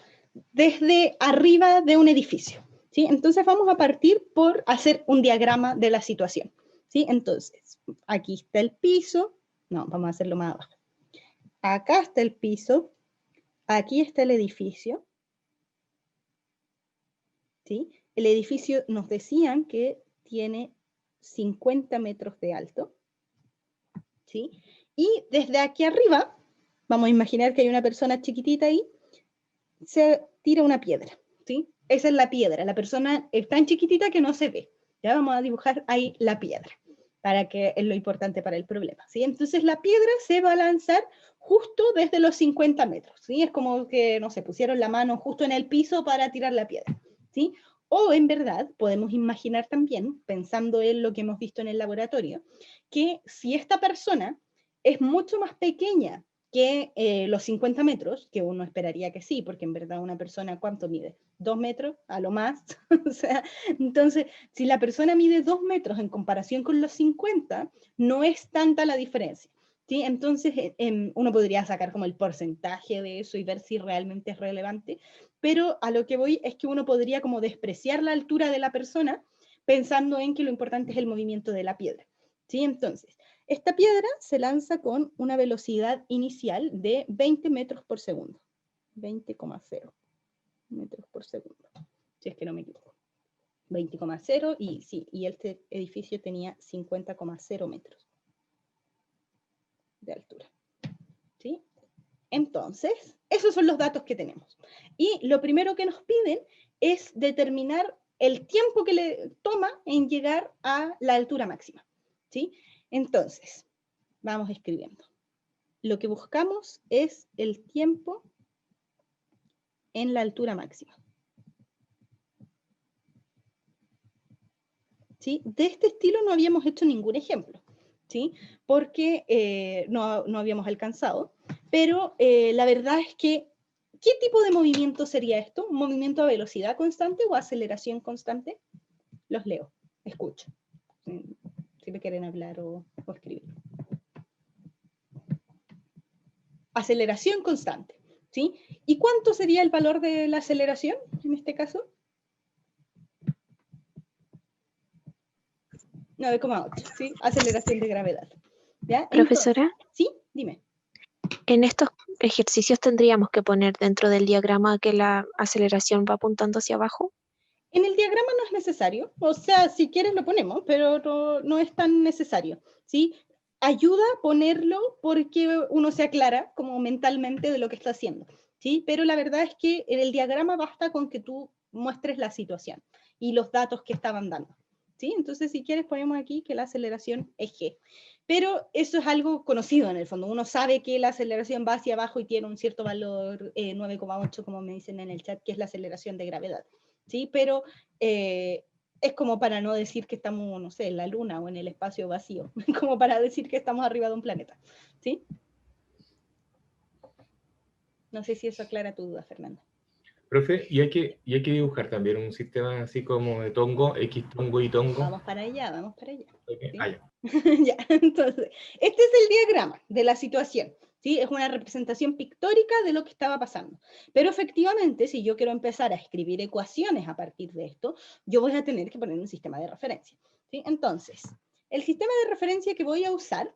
desde arriba de un edificio, ¿sí? Entonces vamos a partir por hacer un diagrama de la situación, ¿sí? Entonces, aquí está el piso, no, vamos a hacerlo más abajo. Acá está el piso, aquí está el edificio, ¿sí? El edificio nos decían que tiene 50 metros de alto, ¿sí? Y desde aquí arriba, vamos a imaginar que hay una persona chiquitita ahí, se tira una piedra, ¿sí? Esa es la piedra, la persona es tan chiquitita que no se ve. Ya vamos a dibujar ahí la piedra, para que es lo importante para el problema, ¿sí? Entonces la piedra se va a lanzar justo desde los 50 metros, ¿sí? Es como que, no sé, pusieron la mano justo en el piso para tirar la piedra, ¿sí? O en verdad podemos imaginar también, pensando en lo que hemos visto en el laboratorio, que si esta persona es mucho más pequeña que los 50 metros, que uno esperaría que sí, porque en verdad una persona, ¿cuánto mide? 2 metros, a lo más. O sea, entonces, si la persona mide 2 metros en comparación con los 50, no es tanta la diferencia, ¿sí? Entonces, uno podría sacar como el porcentaje de eso y ver si realmente es relevante, pero a lo que voy es que uno podría como despreciar la altura de la persona pensando en que lo importante es el movimiento de la piedra, ¿sí? Entonces, esta piedra se lanza con una velocidad inicial de 20 metros por segundo. 20,0 metros por segundo, si es que no me equivoco. 20,0 y sí, y este edificio tenía 50,0 metros de altura. ¿Sí? Entonces, esos son los datos que tenemos. Y lo primero que nos piden es determinar el tiempo que le toma en llegar a la altura máxima. ¿Sí? Entonces, vamos escribiendo. Lo que buscamos es el tiempo en la altura máxima. ¿Sí? De este estilo no habíamos hecho ningún ejemplo, ¿sí? Porque no habíamos alcanzado, pero la verdad es que, ¿qué tipo de movimiento sería esto? ¿Un movimiento a velocidad constante o aceleración constante? Los leo, escucho, si me quieren hablar o escribir. Aceleración constante, ¿sí? ¿Y cuánto sería el valor de la aceleración en este caso? 9,8, ¿sí? Aceleración de gravedad. ¿Ya? Entonces, Profesora, ¿sí? Dime. en estos ejercicios tendríamos que poner dentro del diagrama que la aceleración va apuntando hacia abajo. En el diagrama no es necesario, o sea, si quieres lo ponemos, pero no es tan necesario, ¿sí? Ayuda a ponerlo porque uno se aclara como mentalmente de lo que está haciendo, ¿sí? Pero la verdad es que en el diagrama basta con que tú muestres la situación y los datos que estaban dando, ¿sí? Entonces, si quieres ponemos aquí que la aceleración es G. Pero eso es algo conocido en el fondo. Uno sabe que la aceleración va hacia abajo y tiene un cierto valor 9,8, como me dicen en el chat, que es la aceleración de gravedad. ¿Sí? Pero es como para no decir que estamos, no sé, en la luna o en el espacio vacío, como para decir que estamos arriba de un planeta, ¿sí? No sé si eso aclara tu duda, Fernanda. Profe, y hay que dibujar también un sistema así como de tongo, X tongo y tongo. Vamos para allá, vamos para allá. Okay. ¿Sí? Ya. Ya, entonces, este es el diagrama de la situación, ¿sí? Es una representación pictórica de lo que estaba pasando. Pero efectivamente, si yo quiero empezar a escribir ecuaciones a partir de esto, yo voy a tener que poner un sistema de referencia, ¿sí? Entonces, el sistema de referencia que voy a usar,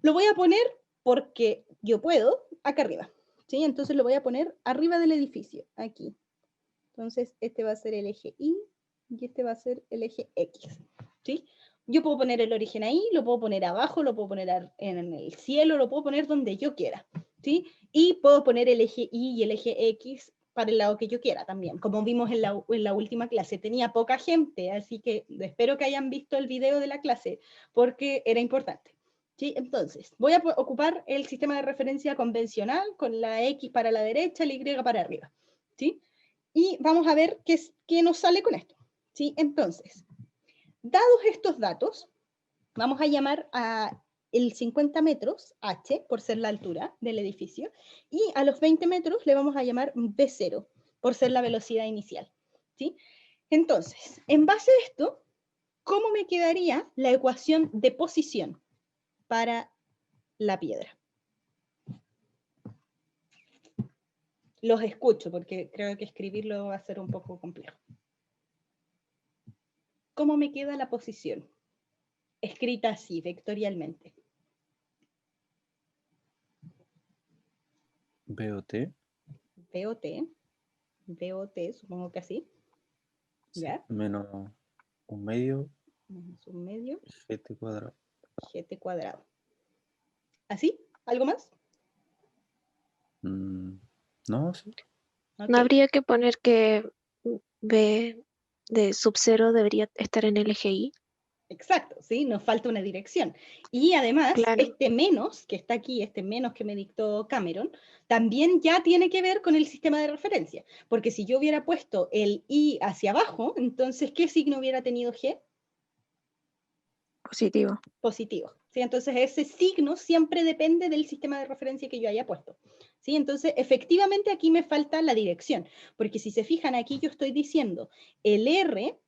lo voy a poner porque yo puedo, acá arriba, ¿sí? Entonces lo voy a poner arriba del edificio, aquí. Entonces, este va a ser el eje Y y este va a ser el eje X, ¿sí? Yo puedo poner el origen ahí, lo puedo poner abajo, lo puedo poner en el cielo, lo puedo poner donde yo quiera, ¿sí? Y puedo poner el eje Y y el eje X para el lado que yo quiera también. Como vimos en la última clase, tenía poca gente, así que espero que hayan visto el video de la clase, porque era importante. ¿Sí? Entonces, voy a ocupar el sistema de referencia convencional, con la X para la derecha, la Y para arriba, ¿sí? Y vamos a ver qué nos sale con esto, ¿sí? Entonces, dados estos datos, vamos a llamar a el 50 metros H, por ser la altura del edificio, y a los 20 metros le vamos a llamar B0, por ser la velocidad inicial, ¿sí? Entonces, en base a esto, ¿cómo me quedaría la ecuación de posición para la piedra? Los escucho, porque creo que escribirlo va a ser un poco complejo. ¿Cómo me queda la posición? Escrita así, vectorialmente. BOT. BOT, supongo que así. Sí, ¿Ya? menos un medio Menos un medio, GT cuadrado. GT cuadrado. ¿Así? ¿Algo más? No, sí. Okay. No habría que poner que B de sub 0 debería estar en el eje Y. Exacto, ¿sí? Nos falta una dirección. Y además, Claro. este menos que está aquí, este menos que me dictó Cameron, también ya tiene que ver con el sistema de referencia. Porque si yo hubiera puesto el Y hacia abajo, entonces, ¿qué signo hubiera tenido G? Positivo. Positivo. ¿Sí? Entonces, ese signo siempre depende del sistema de referencia que yo haya puesto. ¿Sí? Entonces, efectivamente, aquí me falta la dirección. Porque si se fijan, aquí yo estoy diciendo el R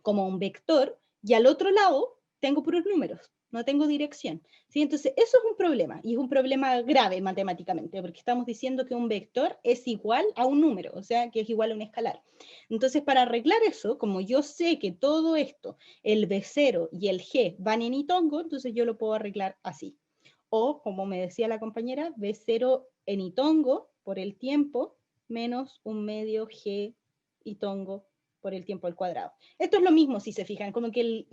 como un vector, y al otro lado tengo puros números, no tengo dirección. ¿Sí? Entonces, eso es un problema, y es un problema grave matemáticamente, porque estamos diciendo que un vector es igual a un número, o sea, que es igual a un escalar. Entonces, para arreglar eso, como yo sé que todo esto, el B0 y el G van en itongo, entonces yo lo puedo arreglar así. O, como me decía la compañera, B0 en itongo por el tiempo, menos un medio G itongo por el tiempo al cuadrado. Esto es lo mismo, si se fijan, como que el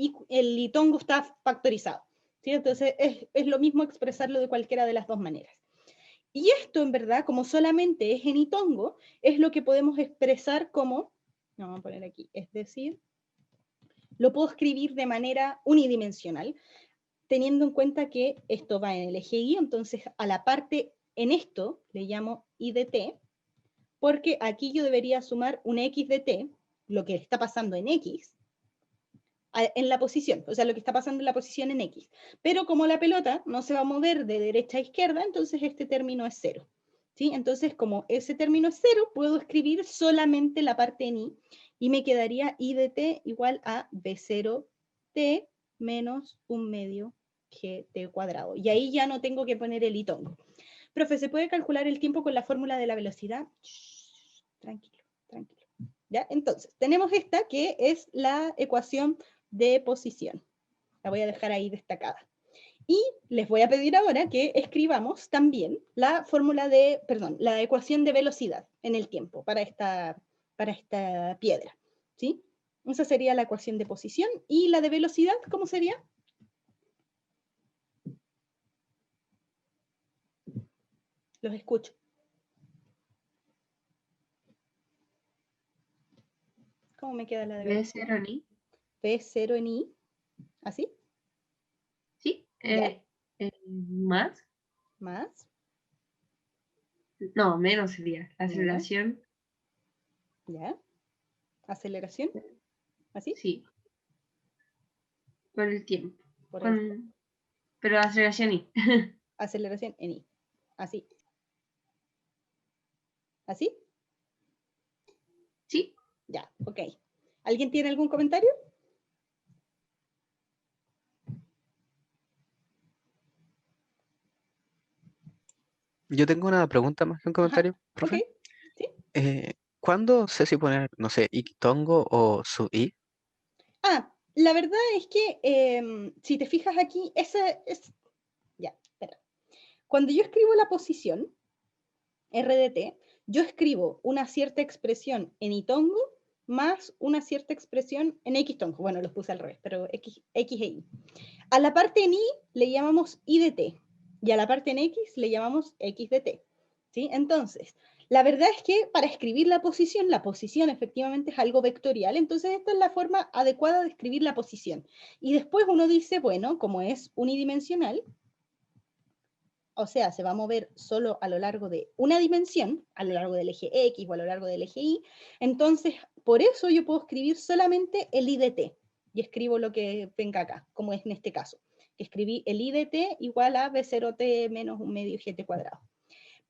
itongo está factorizado, ¿sí? Entonces es lo mismo expresarlo de cualquiera de las dos maneras. Y esto, en verdad, como solamente es en itongo, es lo que podemos expresar como, vamos a poner aquí, es decir, lo puedo escribir de manera unidimensional, teniendo en cuenta que esto va en el eje Y, entonces a la parte en esto le llamo I de t, porque aquí yo debería sumar un x de t, lo que está pasando en x, en la posición, o sea, lo que está pasando en la posición en x. Pero como la pelota no se va a mover de derecha a izquierda, entonces este término es 0. ¿Sí? Entonces, como ese término es 0, puedo escribir solamente la parte en y me quedaría I de t igual a B0t menos un medio gt cuadrado. Y ahí ya no tengo que poner el itongo. Profe, ¿se puede calcular el tiempo con la fórmula de la velocidad? Shh, tranquilo, tranquilo. ¿Ya? Entonces, tenemos esta que es la ecuación de posición. La voy a dejar ahí destacada. Y les voy a pedir ahora que escribamos también la fórmula de, perdón, la ecuación de velocidad en el tiempo para esta piedra. ¿Sí? Esa sería la ecuación de posición. ¿Y la de velocidad cómo sería? Los escucho. ¿Cómo me queda la de velocidad? B0 en I. P0 en I. ¿Así? Sí. Ya. Más. Más. No, menos sería. La Menos. aceleración. ¿Ya? ¿Aceleración? ¿Así? Sí. Por el tiempo. Por el tiempo. Pero aceleración I. Aceleración en I. Así. ¿Así? Ya, ok. ¿Alguien tiene algún comentario? Yo tengo una pregunta más que un comentario, Ok, profe. sí. ¿Cuándo sé si poner, no sé, ictongo o sub-i? La verdad es que si te fijas aquí, esa es... Ya, espera. Cuando yo escribo la posición, RDT, yo escribo una cierta expresión en itongo más una cierta expresión en xtongo. Bueno, los puse al revés, pero X e Y. A la parte en i le llamamos i de t y a la parte en x le llamamos x de t. ¿Sí? Entonces, la verdad es que para escribir la posición efectivamente es algo vectorial, entonces esta es la forma adecuada de escribir la posición. Y después uno dice, bueno, como es unidimensional, o sea, se va a mover solo a lo largo de una dimensión, a lo largo del eje X o a lo largo del eje Y, entonces por eso yo puedo escribir solamente el I de t, y escribo lo que venga acá, como es en este caso. Escribí el I de t igual a B0t menos un medio gt cuadrado.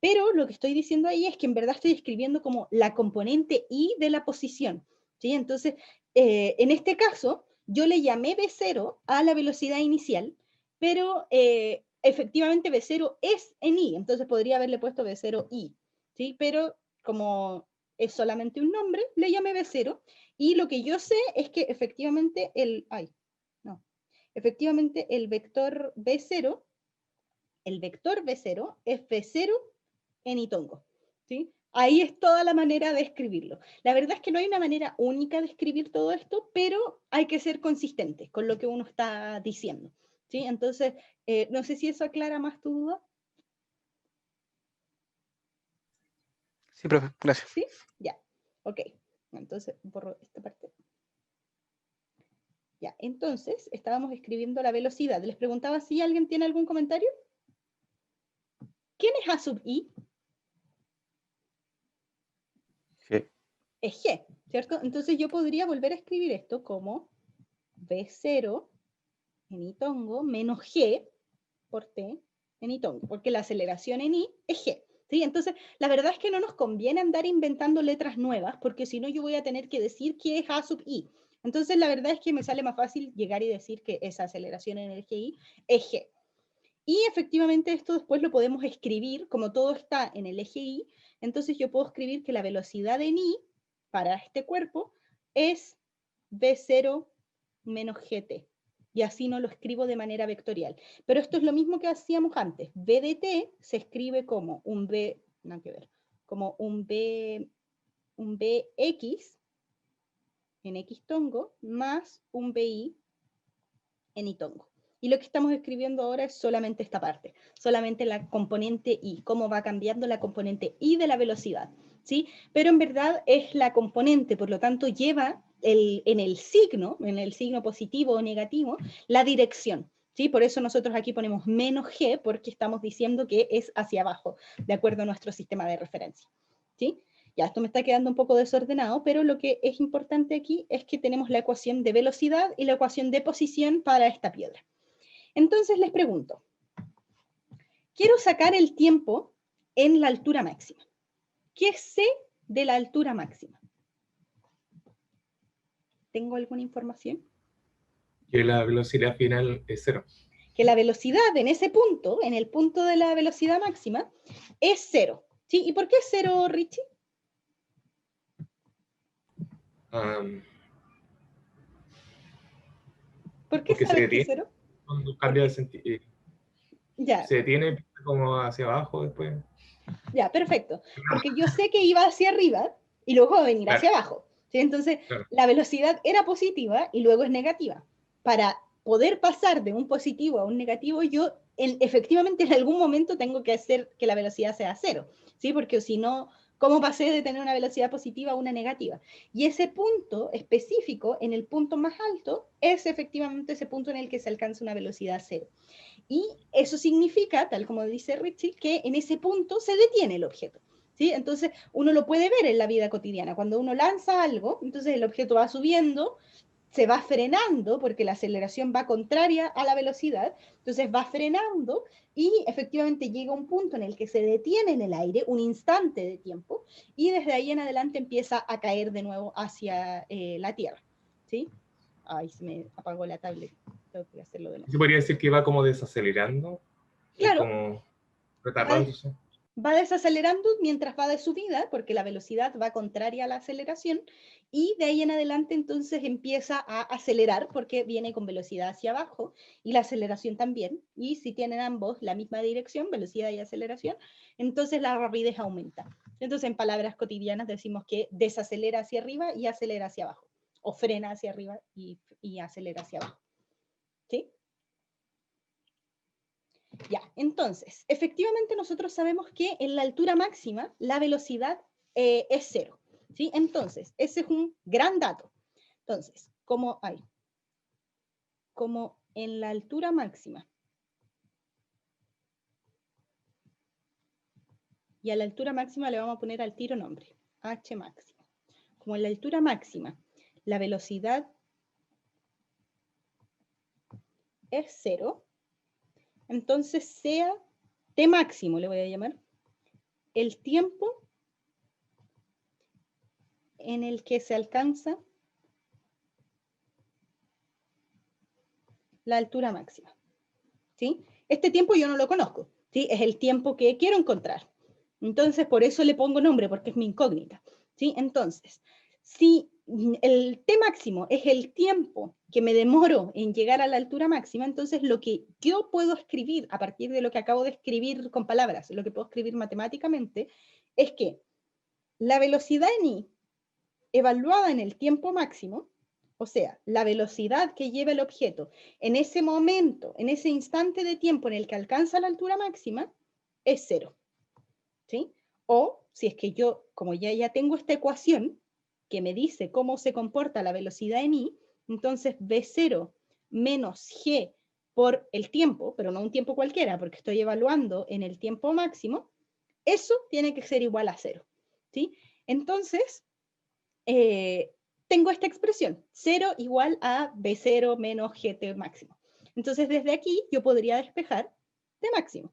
Pero lo que estoy diciendo ahí es que en verdad estoy escribiendo como la componente I de la posición, ¿sí? Entonces, en este caso, yo le llamé B0 a la velocidad inicial, pero efectivamente B0 es en I, entonces podría haberle puesto B0I, ¿sí? Pero como es solamente un nombre, le llamé B0, y lo que yo sé es que efectivamente efectivamente el vector B0 es B0 en itongo, ¿sí? Ahí es toda la manera de escribirlo. La verdad es que no hay una manera única de escribir todo esto, pero hay que ser consistente con lo que uno está diciendo, ¿sí? Entonces, no sé si eso aclara más tu duda. Sí, profe, gracias. ¿Sí? Ya, ok. Entonces, borro esta parte. Ya, entonces, estábamos escribiendo la velocidad. Les preguntaba si alguien tiene algún comentario. ¿Quién es A sub I? G. Es G, ¿cierto? Entonces yo podría volver a escribir esto como B0 en itongo menos G por T en itongo, porque la aceleración en I es G. ¿Sí? Entonces, la verdad es que no nos conviene andar inventando letras nuevas, porque si no yo voy a tener que decir qué es A sub I. Entonces, la verdad es que me sale más fácil llegar y decir que esa aceleración en el GI es G. Y efectivamente esto después lo podemos escribir, como todo está en el eje Y, entonces yo puedo escribir que la velocidad en I para este cuerpo es V0 menos GT. Y así no lo escribo de manera vectorial. Pero esto es lo mismo que hacíamos antes. V de t se escribe como un V, nada que ver, como un Bx en X tongo más un BI en itongo. Y lo que estamos escribiendo ahora es solamente esta parte, solamente la componente I, cómo va cambiando la componente I de la velocidad, ¿sí? Pero en verdad es la componente, por lo tanto lleva en el signo positivo o negativo, la dirección, ¿sí? Por eso nosotros aquí ponemos menos G, porque estamos diciendo que es hacia abajo, de acuerdo a nuestro sistema de referencia, ¿sí? Ya, esto me está quedando un poco desordenado, pero lo que es importante aquí es que tenemos la ecuación de velocidad y la ecuación de posición para esta piedra. Entonces les pregunto, quiero sacar el tiempo en la altura máxima. ¿Qué sé de la altura máxima? ¿Tengo alguna información? Que la velocidad final es 0. Que la velocidad en ese punto, en el punto de la velocidad máxima, es 0. ¿Sí? ¿Y por qué es 0, Richie? ¿Por qué Porque se sabes que es detiene 0? cuando cambia de sentido. Ya, Se detiene como hacia abajo después. ya, perfecto. Porque yo sé que iba hacia arriba y luego va a venir hacia abajo. ¿Sí? Entonces, Claro. la velocidad era positiva y luego es negativa. Para poder pasar de un positivo a un negativo, yo efectivamente en algún momento tengo que hacer que la velocidad sea 0. ¿Sí? Porque si no, ¿cómo pasé de tener una velocidad positiva a una negativa? Y ese punto específico, en el punto más alto, es efectivamente ese punto en el que se alcanza una velocidad 0. Y eso significa, tal como dice Richie, que en ese punto se detiene el objeto, ¿sí? Entonces uno lo puede ver en la vida cotidiana. Cuando uno lanza algo, entonces el objeto va subiendo, se va frenando porque la aceleración va contraria a la velocidad, entonces va frenando y efectivamente llega un punto en el que se detiene en el aire, un instante de tiempo, y desde ahí en adelante empieza a caer de nuevo hacia la Tierra, ¿sí? Ay, se me apagó la tablet, tengo que hacerlo de nuevo. ¿Se podría decir que va como desacelerando? Claro. Como retardándose. Va desacelerando mientras va de subida, porque la velocidad va contraria a la aceleración, y de ahí en adelante entonces empieza a acelerar, porque viene con velocidad hacia abajo, y la aceleración también, y si tienen ambos la misma dirección, velocidad y aceleración, entonces la rapidez aumenta. Entonces en palabras cotidianas decimos que desacelera hacia arriba y acelera hacia abajo, o frena hacia arriba y acelera hacia abajo. ¿Sí? Ya, entonces, efectivamente nosotros sabemos que en la altura máxima la velocidad es cero, ¿sí? Entonces, ese es un gran dato. Entonces, como en la altura máxima, y a la altura máxima le vamos a poner al tiro nombre, H máximo. Como en la altura máxima la velocidad es cero, entonces sea T máximo, le voy a llamar, el tiempo en el que se alcanza la altura máxima, ¿sí? Este tiempo yo no lo conozco, ¿sí? Es el tiempo que quiero encontrar. Entonces, por eso le pongo nombre, porque es mi incógnita, ¿sí? Entonces, si el T máximo es el tiempo que me demoro en llegar a la altura máxima, entonces lo que yo puedo escribir a partir de lo que acabo de escribir con palabras, lo que puedo escribir matemáticamente, es que la velocidad en I, evaluada en el tiempo máximo, o sea, la velocidad que lleva el objeto en ese momento, en ese instante de tiempo en el que alcanza la altura máxima, es cero, ¿sí? O si es que yo, como ya tengo esta ecuación que me dice cómo se comporta la velocidad en I, entonces V0 menos G por el tiempo, pero no un tiempo cualquiera, porque estoy evaluando en el tiempo máximo, eso tiene que ser igual a cero, ¿sí? Entonces, tengo esta expresión, 0 igual a B0 menos GT máximo. Entonces, desde aquí yo podría despejar T máximo.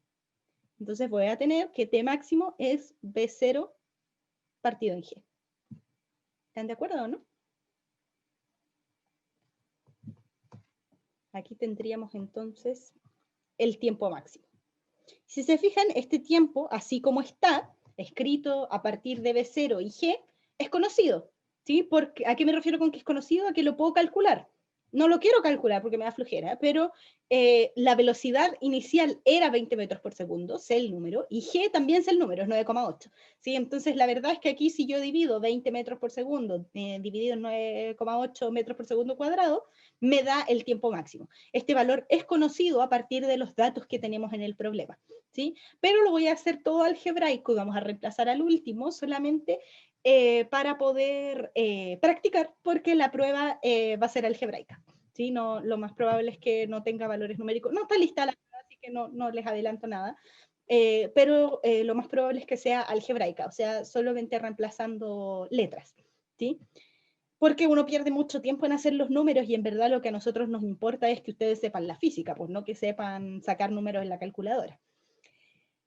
Entonces voy a tener que T máximo es B0 partido en G. ¿Están de acuerdo o no? Aquí tendríamos entonces el tiempo máximo. Si se fijan, este tiempo, así como está, escrito a partir de B0 y G, es conocido. ¿Sí? Porque, ¿a qué me refiero con que es conocido? A que lo puedo calcular. No lo quiero calcular porque me da flojera, pero la velocidad inicial era 20 metros por segundo, sé el número, y G también sé el número, es 9,8. ¿Sí? Entonces, la verdad es que aquí si yo divido 20 metros por segundo dividido en 9,8 metros por segundo cuadrado, me da el tiempo máximo. Este valor es conocido a partir de los datos que tenemos en el problema. ¿Sí? Pero lo voy a hacer todo algebraico y vamos a reemplazar al último solamente para poder practicar, porque la prueba va a ser algebraica. ¿Sí? No, lo más probable es que no tenga valores numéricos. No está lista la prueba, así que no les adelanto nada. Pero lo más probable es que sea algebraica, o sea, solamente reemplazando letras. ¿Sí? Porque uno pierde mucho tiempo en hacer los números y en verdad lo que a nosotros nos importa es que ustedes sepan la física, pues no que sepan sacar números en la calculadora.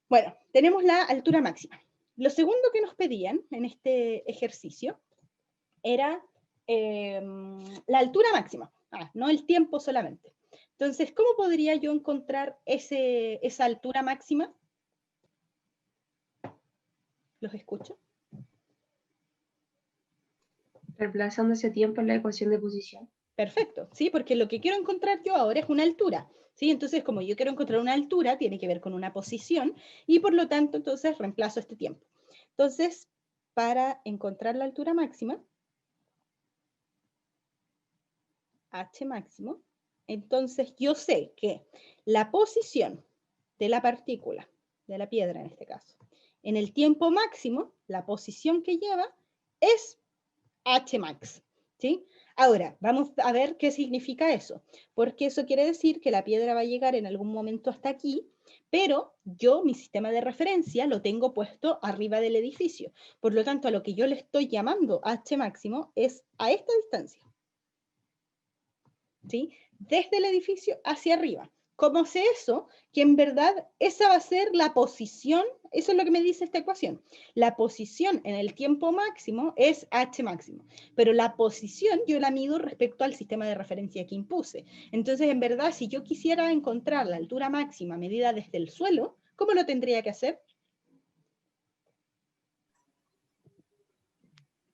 Bueno, tenemos la altura máxima. Lo segundo que nos pedían en este ejercicio era la altura máxima, no el tiempo solamente. Entonces, ¿cómo podría yo encontrar esa altura máxima? ¿Los escucho? Reemplazando ese tiempo en la ecuación de posición. Perfecto, ¿sí? Porque lo que quiero encontrar yo ahora es una altura, ¿sí? Entonces, como yo quiero encontrar una altura, tiene que ver con una posición, y por lo tanto, entonces, reemplazo este tiempo. Entonces, para encontrar la altura máxima, H máximo, entonces yo sé que la posición de la partícula, de la piedra en este caso, en el tiempo máximo, la posición que lleva es H max, ¿sí? Ahora, vamos a ver qué significa eso, porque eso quiere decir que la piedra va a llegar en algún momento hasta aquí, pero yo, mi sistema de referencia, lo tengo puesto arriba del edificio. Por lo tanto, a lo que yo le estoy llamando H máximo es a esta distancia. ¿sí? Desde el edificio hacia arriba. ¿Cómo sé eso? Que en verdad esa va a ser la posición, eso es lo que me dice esta ecuación. La posición en el tiempo máximo es h máximo, pero la posición yo la mido respecto al sistema de referencia que impuse. Entonces, en verdad, si yo quisiera encontrar la altura máxima medida desde el suelo, ¿cómo lo tendría que hacer?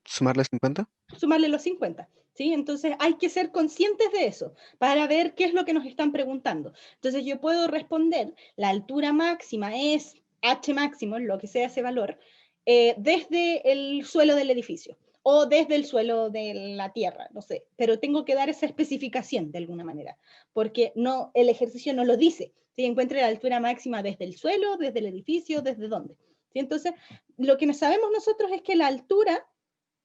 ¿Sumarle 50? Sumarle los 50. ¿Sí? Entonces hay que ser conscientes de eso para ver qué es lo que nos están preguntando. Entonces yo puedo responder, la altura máxima es h máximo, lo que sea ese valor, desde el suelo del edificio o desde el suelo de la tierra, no sé, pero tengo que dar esa especificación de alguna manera, porque no, el ejercicio no lo dice. ¿Sí? Encuentre la altura máxima desde el suelo, desde el edificio, desde dónde. ¿Sí? Entonces, lo que sabemos nosotros es que la altura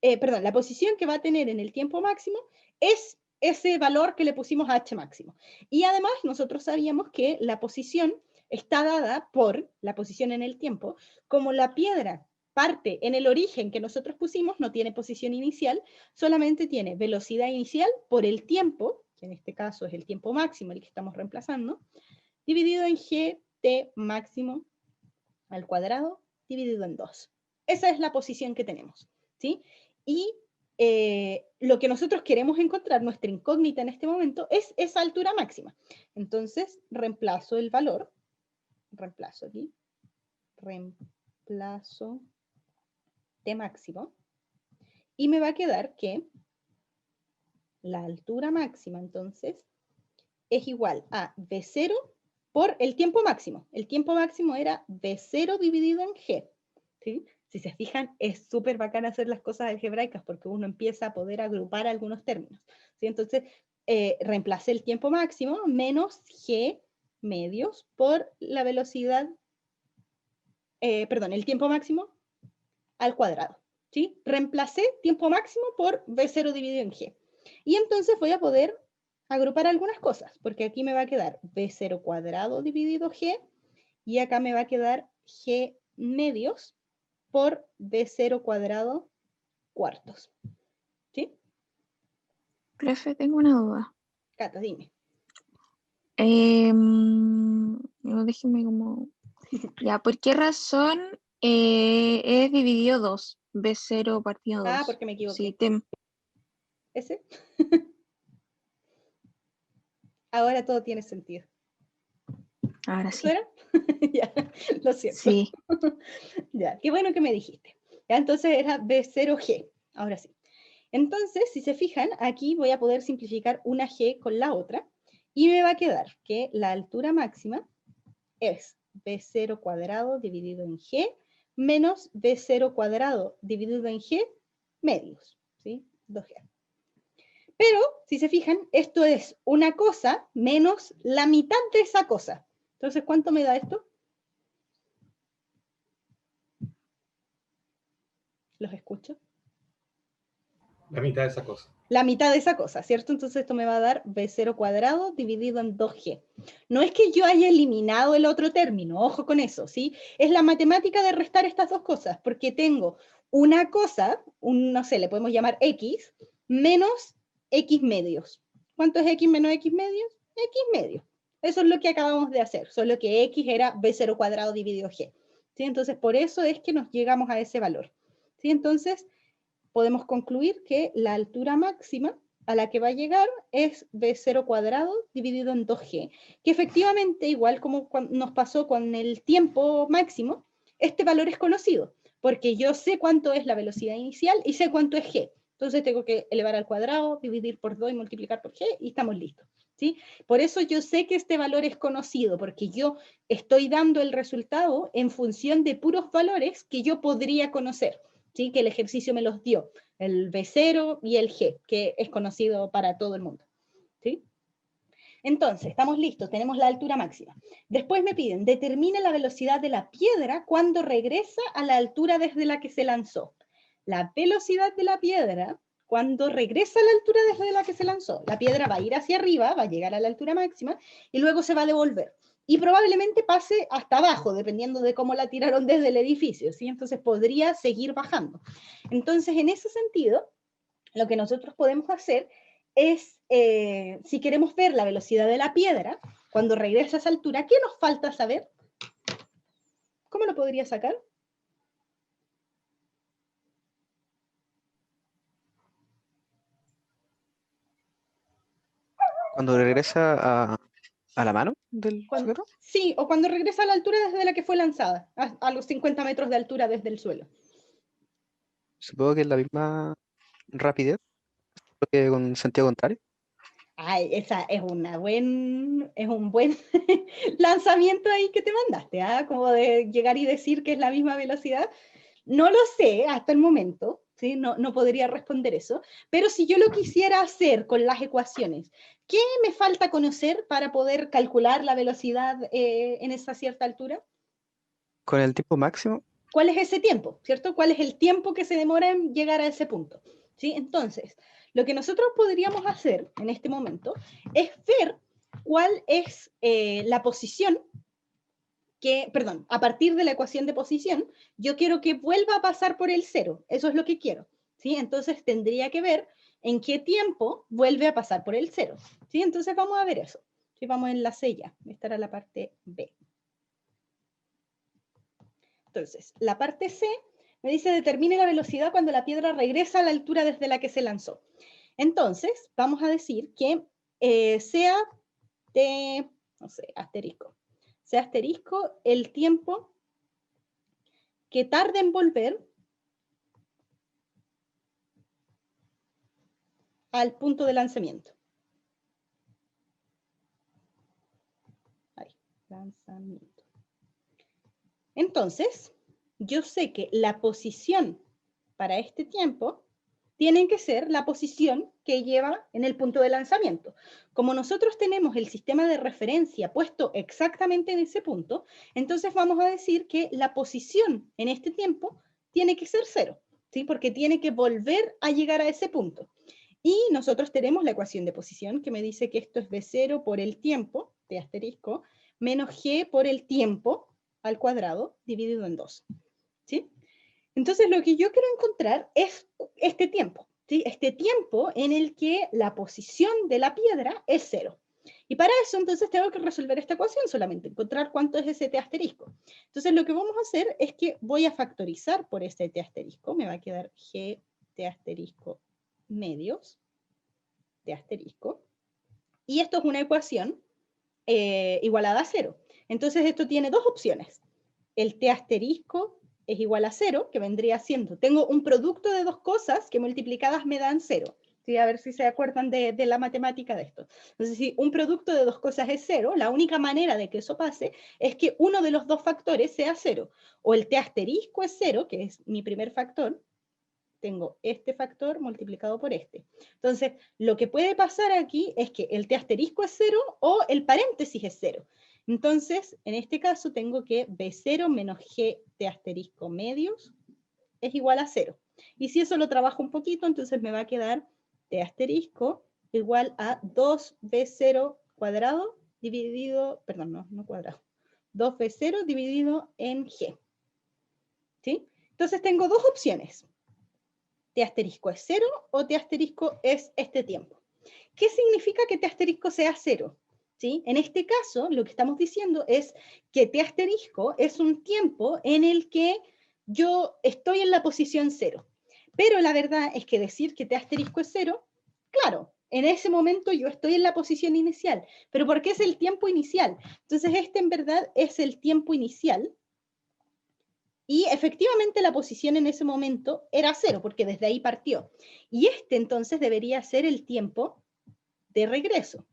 la posición que va a tener en el tiempo máximo es ese valor que le pusimos a h máximo. Y además nosotros sabíamos que la posición está dada por la posición en el tiempo, como la piedra parte en el origen que nosotros pusimos, no tiene posición inicial, solamente tiene velocidad inicial por el tiempo, que en este caso es el tiempo máximo el que estamos reemplazando, dividido en gt máximo al cuadrado dividido en 2. Esa es la posición que tenemos, ¿sí? Y lo que nosotros queremos encontrar, nuestra incógnita en este momento, es esa altura máxima. Entonces, reemplazo el valor, reemplazo aquí, reemplazo t máximo, y me va a quedar que la altura máxima, entonces, es igual a v0 por el tiempo máximo. El tiempo máximo era v0 dividido en g, ¿sí? Si se fijan, es súper bacán hacer las cosas algebraicas porque uno empieza a poder agrupar algunos términos, ¿sí? Entonces, reemplacé el tiempo máximo menos g medios por la velocidad, el tiempo máximo al cuadrado, ¿sí? Reemplacé tiempo máximo por v0 dividido en g. Y entonces voy a poder agrupar algunas cosas, porque aquí me va a quedar v0 cuadrado dividido g, y acá me va a quedar g medios por v0 cuadrado cuartos. ¿Sí? Profe, tengo una duda. Cata, dime. Déjeme como... Ya, ¿por qué razón es dividido 2? B0 partido 2. Ah, porque me equivoqué. Sí, ¿Ese? Ahora todo tiene sentido. ahora ¿Eso sí. era? Ya, lo siento. Sí. Ya, qué bueno que me dijiste. Ya, entonces era B0G. Ahora sí. Entonces, si se fijan, aquí voy a poder simplificar una G con la otra y me va a quedar que la altura máxima es B0 cuadrado dividido en G menos B0 cuadrado dividido en G medios, ¿sí? 2G. Pero, si se fijan, esto es una cosa menos la mitad de esa cosa. Entonces, ¿cuánto me da esto? ¿Los escucho? La mitad de esa cosa. La mitad de esa cosa, ¿cierto? Entonces esto me va a dar B0 cuadrado dividido en 2G. No es que yo haya eliminado el otro término, ojo con eso, ¿sí? Es la matemática de restar estas dos cosas, porque tengo una cosa, no sé, le podemos llamar X, menos X medios. ¿Cuánto es X menos X medios? X medios. Eso es lo que acabamos de hacer, solo que X era B0 cuadrado dividido G. ¿Sí? Entonces, por eso es que nos llegamos a ese valor. ¿Sí? Entonces, podemos concluir que la altura máxima a la que va a llegar es B0 cuadrado dividido en 2G, que efectivamente, igual como nos pasó con el tiempo máximo, este valor es conocido, porque yo sé cuánto es la velocidad inicial y sé cuánto es G. Entonces tengo que elevar al cuadrado, dividir por 2 y multiplicar por G, y estamos listos. ¿Sí? Por eso yo sé que este valor es conocido, porque yo estoy dando el resultado en función de puros valores que yo podría conocer. ¿Sí? Que el ejercicio me los dio, el B0 y el G, que es conocido para todo el mundo. ¿Sí? Entonces, estamos listos, tenemos la altura máxima. Después me piden, determina la velocidad de la piedra cuando regresa a la altura desde la que se lanzó. La velocidad de la piedra, cuando regresa a la altura desde la que se lanzó, la piedra va a ir hacia arriba, va a llegar a la altura máxima, y luego se va a devolver. Y probablemente pase hasta abajo, dependiendo de cómo la tiraron desde el edificio, ¿sí? Entonces podría seguir bajando. Entonces, en ese sentido, lo que nosotros podemos hacer es si queremos ver la velocidad de la piedra, cuando regresa a esa altura, ¿qué nos falta saber? ¿Cómo lo podría sacar? Cuando regresa a la mano del Cuando, sujeto, sí, o cuando regresa a la altura desde la que fue lanzada, a los 50 metros de altura desde el suelo. supongo que es la misma rapidez, que con sentido contrario. Ay, esa es es un buen lanzamiento ahí que te mandaste, ¿ah? Como de llegar y decir que es la misma velocidad. No lo sé hasta el momento, ¿sí? No podría responder eso, pero si yo lo quisiera hacer con las ecuaciones, ¿qué me falta conocer para poder calcular la velocidad en esa cierta altura? Con el tiempo máximo, ¿Cuál es ese tiempo? ¿Cierto? ¿Cuál es el tiempo que se demora en llegar a ese punto? ¿Sí? Entonces, lo que nosotros podríamos hacer en este momento es ver cuál es la posición perdón, a partir de la ecuación de posición, yo quiero que vuelva a pasar por el cero. Eso es lo que quiero. ¿Sí? Entonces tendría que ver en qué tiempo vuelve a pasar por el cero. ¿Sí? Entonces vamos a ver eso. ¿Sí? Vamos en la C ya. Esta era la parte B. Entonces, la parte C me dice determine la velocidad cuando la piedra regresa a la altura desde la que se lanzó. Entonces, vamos a decir que sea de, no sé, asterisco. Sea asterisco el tiempo que tarda en volver al punto de lanzamiento. Ahí, lanzamiento. Entonces, yo sé que la posición para este tiempo tiene que ser la posición que lleva en el punto de lanzamiento. Como nosotros tenemos el sistema de referencia puesto exactamente en ese punto, entonces vamos a decir que la posición en este tiempo tiene que ser 0, ¿sí? Porque tiene que volver a llegar a ese punto. Y nosotros tenemos la ecuación de posición que me dice que esto es B0 por el tiempo, de asterisco, menos G por el tiempo al cuadrado dividido en 2. ¿Sí? Entonces lo que yo quiero encontrar es este tiempo, ¿sí? Este tiempo en el que la posición de la piedra es 0. Y para eso entonces tengo que resolver esta ecuación solamente, encontrar cuánto es ese t asterisco. Entonces lo que vamos a hacer es que voy a factorizar por este t asterisco, me va a quedar g t asterisco medios, t asterisco, y esto es una ecuación igualada a 0. Entonces esto tiene dos opciones. El t asterisco es igual a 0, que vendría siendo, tengo un producto de dos cosas que multiplicadas me dan 0. ¿Sí? A ver si se acuerdan de la matemática de esto. Entonces, si un producto de dos cosas es 0, la única manera de que eso pase es que uno de los dos factores sea 0. O el t asterisco es 0, que es mi primer factor, tengo este factor multiplicado por este. Entonces, lo que puede pasar aquí es que el t asterisco es 0 o el paréntesis es 0. Entonces, en este caso tengo que B0 menos G t asterisco medios es igual a 0. Y si eso lo trabajo un poquito, entonces me va a quedar t asterisco igual a 2B0 cuadrado dividido, perdón, no cuadrado, 2B0 dividido en G. ¿Sí? Entonces tengo dos opciones. T asterisco es 0 o T asterisco es este tiempo. ¿Qué significa que T asterisco sea 0? ¿Sí? En este caso, lo que estamos diciendo es que T asterisco es un tiempo en el que yo estoy en la posición 0. Pero la verdad es que decir que T asterisco es 0, claro, en ese momento yo estoy en la posición inicial. ¿Pero por qué es el tiempo inicial? Entonces este en verdad es el tiempo inicial. Y efectivamente la posición en ese momento era 0, porque desde ahí partió. Y este entonces debería ser el tiempo de regreso,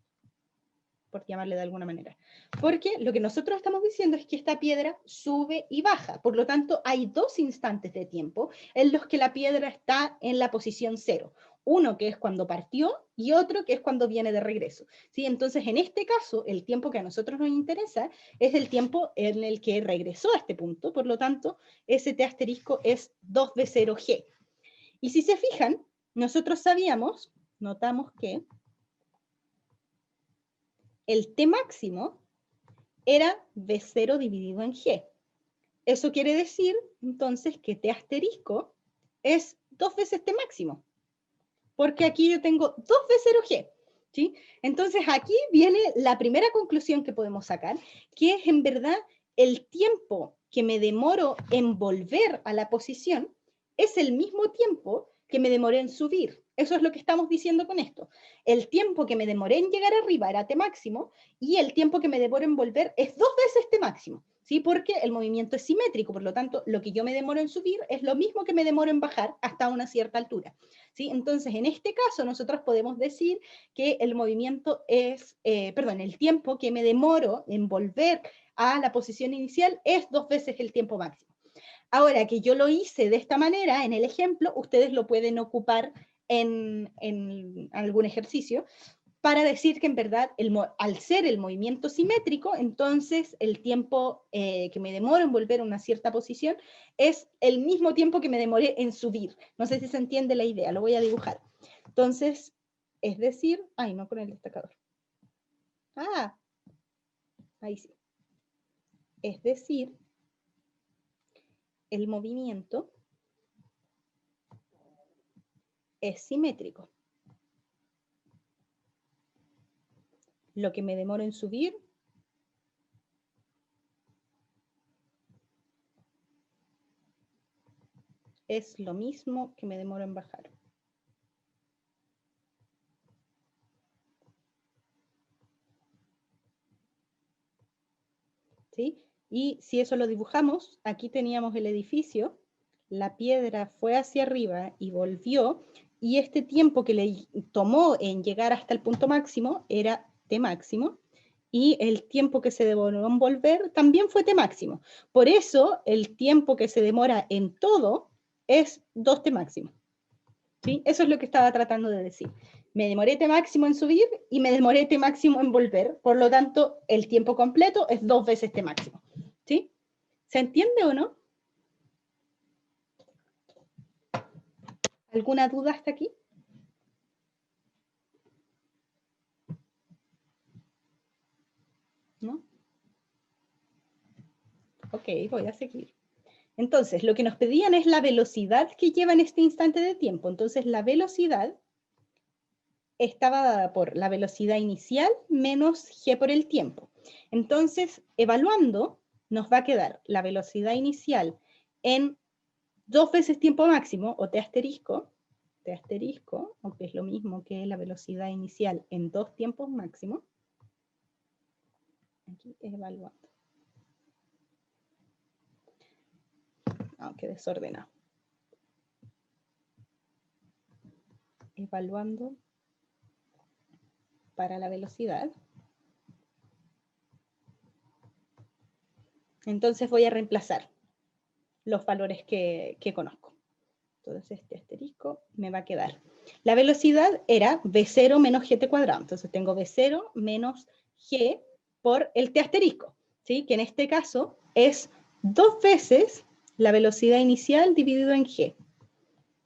por llamarle de alguna manera. Porque lo que nosotros estamos diciendo es que esta piedra sube y baja. Por lo tanto, hay dos instantes de tiempo en los que la piedra está en la posición 0. Uno que es cuando partió y otro que es cuando viene de regreso. ¿Sí? Entonces, en este caso, el tiempo que a nosotros nos interesa es el tiempo en el que regresó a este punto. Por lo tanto, ese t asterisco es 2B0G. Y si se fijan, nosotros sabíamos, notamos que el t máximo era B0 dividido en G. Eso quiere decir, entonces, que t asterisco es 2 veces t máximo. Porque aquí yo tengo 2B0G. ¿Sí? Entonces aquí viene la primera conclusión que podemos sacar, que es en verdad el tiempo que me demoro en volver a la posición es el mismo tiempo que me demoré en subir. Eso es lo que estamos diciendo con esto. El tiempo que me demoré en llegar arriba era t máximo y el tiempo que me demoro en volver es 2 veces t máximo, ¿sí? Porque el movimiento es simétrico, por lo tanto, lo que yo me demoro en subir es lo mismo que me demoro en bajar hasta una cierta altura, ¿sí? Entonces, en este caso, nosotros podemos decir que el movimiento es, el tiempo que me demoro en volver a la posición inicial es 2 veces el tiempo máximo. Ahora que yo lo hice de esta manera, en el ejemplo, ustedes lo pueden ocupar en algún ejercicio, para decir que en verdad, al ser el movimiento simétrico, entonces el tiempo que me demoro en volver a una cierta posición es el mismo tiempo que me demoré en subir. No sé si se entiende la idea, lo voy a dibujar. Entonces, es decir, ay, no con el destacador. Ah, ahí sí. Es decir, el movimiento es simétrico. Lo que me demoro en subir es lo mismo que me demoro en bajar. ¿Sí? Y si eso lo dibujamos, aquí teníamos el edificio, la piedra fue hacia arriba y volvió, y este tiempo que le tomó en llegar hasta el punto máximo era t máximo, y el tiempo que se demoró en volver también fue t máximo. Por eso, el tiempo que se demora en todo es 2t máximo. ¿Sí? Eso es lo que estaba tratando de decir. Me demoré t máximo en subir y me demoré t máximo en volver. Por lo tanto, el tiempo completo es 2 veces t máximo. ¿Sí? ¿Se entiende o no? ¿Alguna duda hasta aquí? ¿No? Ok, voy a seguir. Entonces, lo que nos pedían es la velocidad que lleva en este instante de tiempo. Entonces, la velocidad estaba dada por la velocidad inicial menos g por el tiempo. Entonces, evaluando, nos va a quedar la velocidad inicial en 2 veces tiempo máximo, o t asterisco, aunque es lo mismo que la velocidad inicial en 2 tiempos máximos. Aquí es evaluando. Qué desordenado. Evaluando para la velocidad. Entonces voy a reemplazar los valores que conozco. Entonces este asterisco me va a quedar. La velocidad era v0 menos gt cuadrado. Entonces tengo v0 menos g por el t asterisco, ¿sí? Que en este caso es 2 veces la velocidad inicial dividido en g.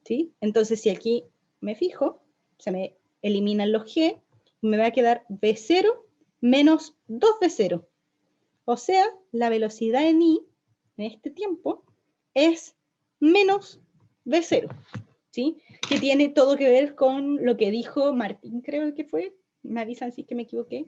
¿Sí? Entonces si aquí me fijo, se me eliminan los g, y me va a quedar v0 menos 2v0. O sea, la velocidad en i, en este tiempo, es menos v0, ¿sí? Que tiene todo que ver con lo que dijo Martín, creo que fue, me avisan si es que me equivoqué,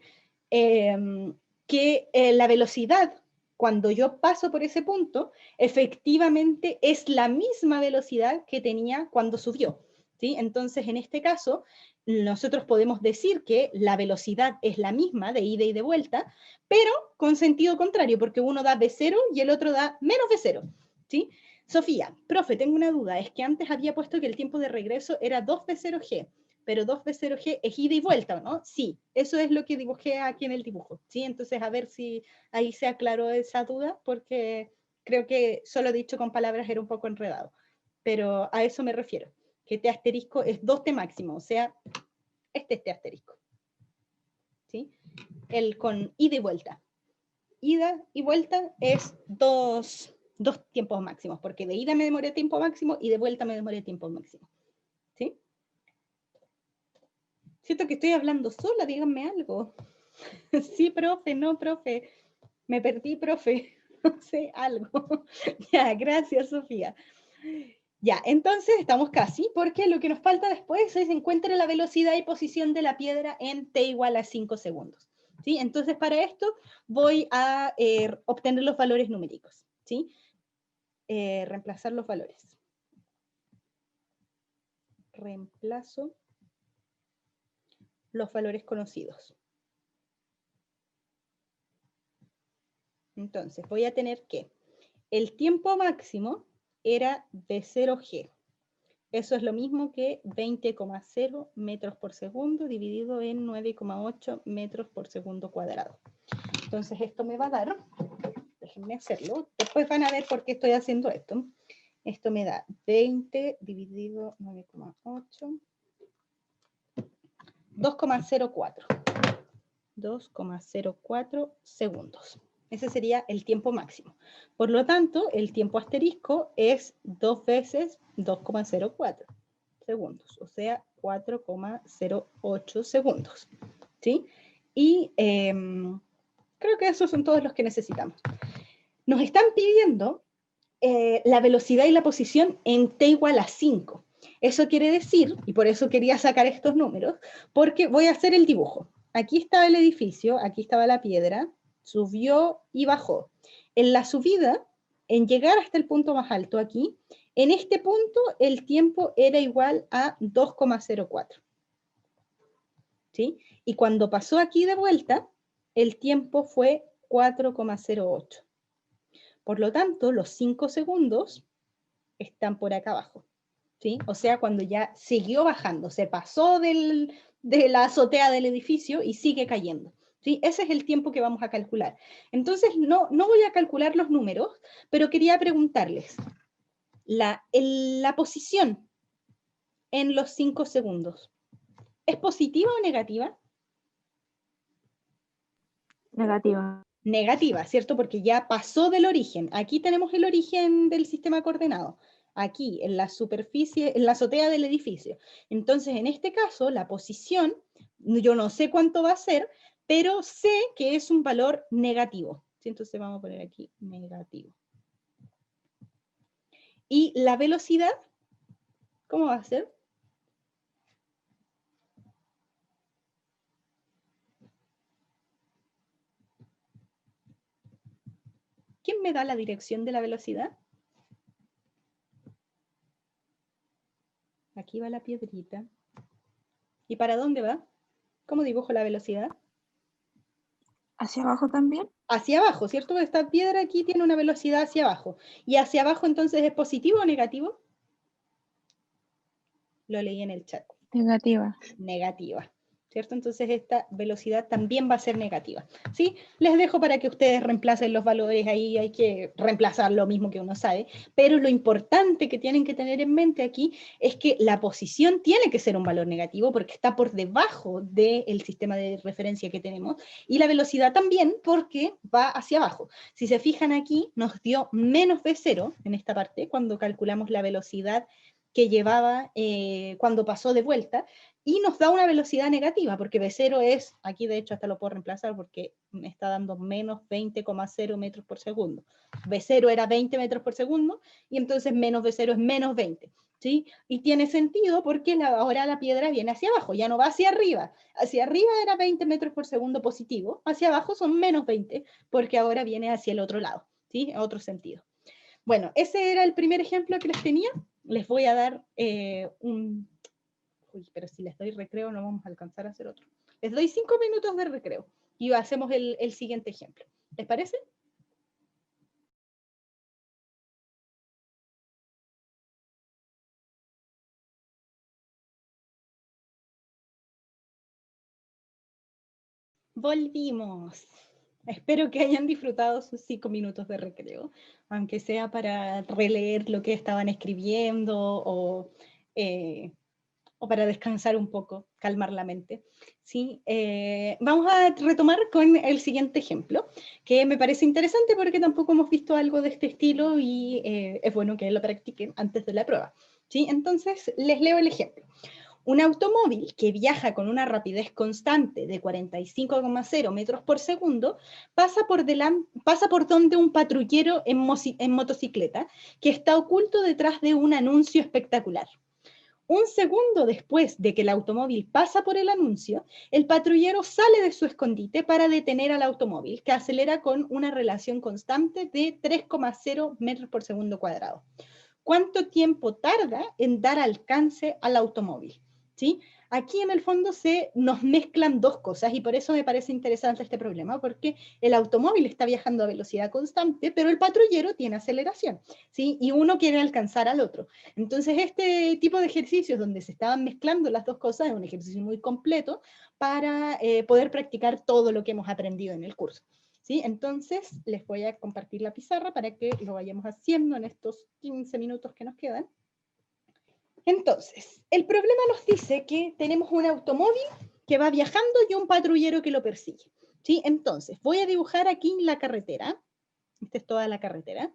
que la velocidad, cuando yo paso por ese punto, efectivamente es la misma velocidad que tenía cuando subió, ¿sí? Entonces, en este caso, nosotros podemos decir que la velocidad es la misma de ida y de vuelta, pero con sentido contrario, porque uno da v0 y el otro da menos v0, ¿sí? Sofía, profe, tengo una duda, es que antes había puesto que el tiempo de regreso era 2v0g, pero 2v0g es ida y vuelta, ¿no? Sí, eso es lo que dibujé aquí en el dibujo, ¿sí? Entonces, a ver si ahí se aclaró esa duda, porque creo que solo dicho con palabras era un poco enredado, pero a eso me refiero, que t asterisco es 2t máximo, o sea, este es t asterisco, ¿sí? El con ida y vuelta. Ida y vuelta es dos tiempos máximos, porque de ida me demoré tiempo máximo y de vuelta me demoré tiempo máximo. ¿Sí? Siento que estoy hablando sola, díganme algo. Sí, profe, no, profe. Me perdí, profe. No sé, algo. Ya, gracias, Sofía. Ya, entonces estamos casi, porque lo que nos falta después es encuentre la velocidad y posición de la piedra en t igual a 5 segundos. ¿Sí? Entonces para esto voy a obtener los valores numéricos. ¿Sí? Reemplazar los valores. Reemplazo los valores conocidos. Entonces voy a tener que el tiempo máximo era V0G. Eso es lo mismo que 20,0 metros por segundo dividido en 9,8 metros por segundo cuadrado. Entonces esto me va a dar, déjenme hacerlo, después van a ver por qué estoy haciendo esto. Esto me da 20 dividido 9,8, 2,04. 2,04 segundos. Ese sería el tiempo máximo. Por lo tanto, el tiempo asterisco es 2 veces 2,04 segundos, o sea, 4,08 segundos. ¿Sí? Y creo que esos son todos los que necesitamos. Nos están pidiendo la velocidad y la posición en t igual a 5. Eso quiere decir, y por eso quería sacar estos números, porque voy a hacer el dibujo. Aquí estaba el edificio, aquí estaba la piedra, subió y bajó. En la subida, en llegar hasta el punto más alto aquí, en este punto el tiempo era igual a 2,04. ¿Sí? Y cuando pasó aquí de vuelta, el tiempo fue 4,08. Por lo tanto, los 5 segundos están por acá abajo. ¿Sí? O sea, cuando ya siguió bajando, se pasó de la azotea del edificio y sigue cayendo. ¿Sí? Ese es el tiempo que vamos a calcular. Entonces, no voy a calcular los números, pero quería preguntarles, la posición en los 5 segundos, ¿es positiva o negativa? Negativa. Negativa, ¿cierto? Porque ya pasó del origen. Aquí tenemos el origen del sistema coordenado. Aquí, en la superficie, en la azotea del edificio. Entonces, en este caso, la posición, yo no sé cuánto va a ser, pero sé que es un valor negativo. ¿Sí? Entonces vamos a poner aquí negativo. Y la velocidad, ¿cómo va a ser? ¿Quién me da la dirección de la velocidad? Aquí va la piedrita. ¿Y para dónde va? ¿Cómo dibujo la velocidad? ¿Hacia abajo también? Hacia abajo, ¿cierto? Esta piedra aquí tiene una velocidad hacia abajo. ¿Y hacia abajo entonces es positivo o negativo? Lo leí en el chat. Negativa. Negativa, ¿cierto? Entonces esta velocidad también va a ser negativa, ¿sí? Les dejo para que ustedes reemplacen los valores ahí, hay que reemplazar lo mismo que uno sabe, pero lo importante que tienen que tener en mente aquí es que la posición tiene que ser un valor negativo porque está por debajo del sistema de referencia que tenemos, y la velocidad también porque va hacia abajo. Si se fijan aquí, nos dio menos V0 en esta parte, cuando calculamos la velocidad que llevaba cuando pasó de vuelta, y nos da una velocidad negativa, porque V0 es, aquí de hecho hasta lo puedo reemplazar porque me está dando menos 20,0 metros por segundo. V0 era 20 metros por segundo, y entonces menos V0 es menos 20. ¿Sí? Y tiene sentido porque ahora la piedra viene hacia abajo, ya no va hacia arriba. Hacia arriba era 20 metros por segundo positivo, hacia abajo son menos 20, porque ahora viene hacia el otro lado, ¿sí? A otro sentido. Bueno, ese era el primer ejemplo que les tenía. Les voy a dar Uy, pero si les doy recreo no vamos a alcanzar a hacer otro. Les doy 5 minutos de recreo y hacemos el siguiente ejemplo. ¿Les parece? Volvimos. Espero que hayan disfrutado sus 5 minutos de recreo, aunque sea para releer lo que estaban escribiendo o para descansar un poco, calmar la mente. ¿Sí? Vamos a retomar con el siguiente ejemplo, que me parece interesante porque tampoco hemos visto algo de este estilo y es bueno que lo practiquen antes de la prueba. ¿Sí? Entonces, les leo el ejemplo. Un automóvil que viaja con una rapidez constante de 45,0 metros por segundo pasa por donde un patrullero en motocicleta que está oculto detrás de un anuncio espectacular. Un segundo después de que el automóvil pasa por el anuncio, el patrullero sale de su escondite para detener al automóvil, que acelera con una relación constante de 3,0 metros por segundo cuadrado. ¿Cuánto tiempo tarda en dar alcance al automóvil? ¿Sí? Aquí en el fondo nos mezclan dos cosas y por eso me parece interesante este problema, porque el automóvil está viajando a velocidad constante, pero el patrullero tiene aceleración, ¿sí? Y uno quiere alcanzar al otro. Entonces este tipo de ejercicios donde se estaban mezclando las dos cosas es un ejercicio muy completo para poder practicar todo lo que hemos aprendido en el curso. ¿Sí? Entonces, les voy a compartir la pizarra para que lo vayamos haciendo en estos 15 minutos que nos quedan. Entonces, el problema nos dice que tenemos un automóvil que va viajando y un patrullero que lo persigue. ¿Sí? Entonces, voy a dibujar aquí la carretera. Esta es toda la carretera.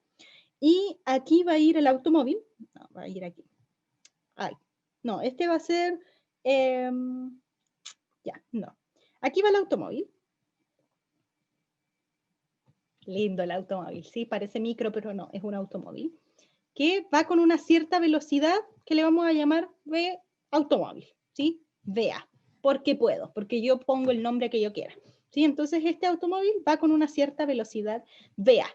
Y aquí va a ir el automóvil. No, va a ir aquí. Ay, no, este va a ser... ya, no. Aquí va el automóvil. Lindo el automóvil, sí, parece micro, pero no, es un automóvil, que va con una cierta velocidad que le vamos a llamar V automóvil, ¿sí? VA, porque puedo, porque yo pongo el nombre que yo quiera, ¿sí? Entonces este automóvil va con una cierta velocidad VA.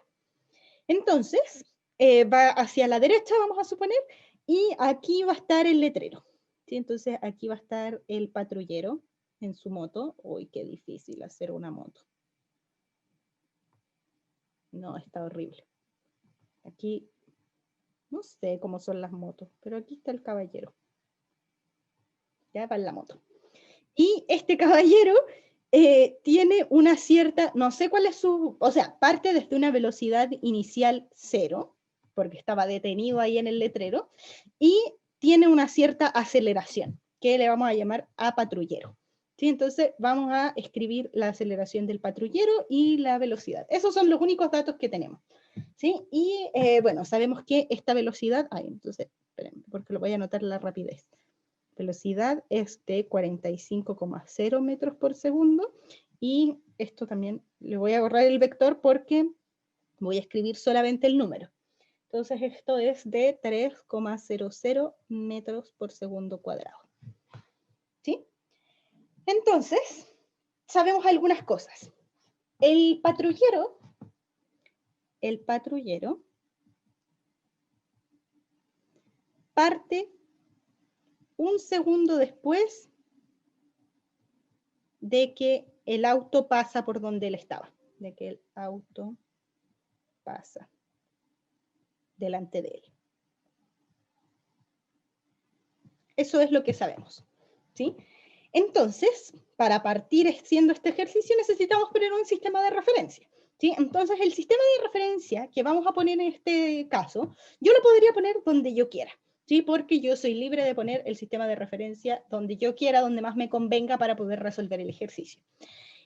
Entonces, va hacia la derecha, vamos a suponer, y aquí va a estar el letrero, ¿sí? Entonces aquí va a estar el patrullero en su moto. Uy, qué difícil hacer una moto. No, está horrible. Aquí, no sé cómo son las motos, pero aquí está el caballero. Ya va en la moto. Y este caballero tiene una cierta, no sé cuál es su, o sea, parte desde una velocidad inicial 0, porque estaba detenido ahí en el letrero, y tiene una cierta aceleración, que le vamos a llamar a patrullero. ¿Sí? Entonces vamos a escribir la aceleración del patrullero y la velocidad. Esos son los únicos datos que tenemos. ¿Sí? Y bueno, sabemos que esta velocidad, entonces, espérenme, porque lo voy a anotar la rapidez. Velocidad es de 45,0 metros por segundo, y esto también le voy a borrar el vector porque voy a escribir solamente el número. Entonces esto es de 3,00 metros por segundo cuadrado. ¿Sí? Entonces, sabemos algunas cosas. El patrullero parte un segundo después de que el auto pasa por donde él estaba, de que el auto pasa delante de él. Eso es lo que sabemos, ¿sí? Entonces, para partir haciendo este ejercicio necesitamos poner un sistema de referencia, ¿sí? Entonces, el sistema de referencia que vamos a poner en este caso, yo lo podría poner donde yo quiera, ¿sí? Porque yo soy libre de poner el sistema de referencia donde yo quiera, donde más me convenga para poder resolver el ejercicio.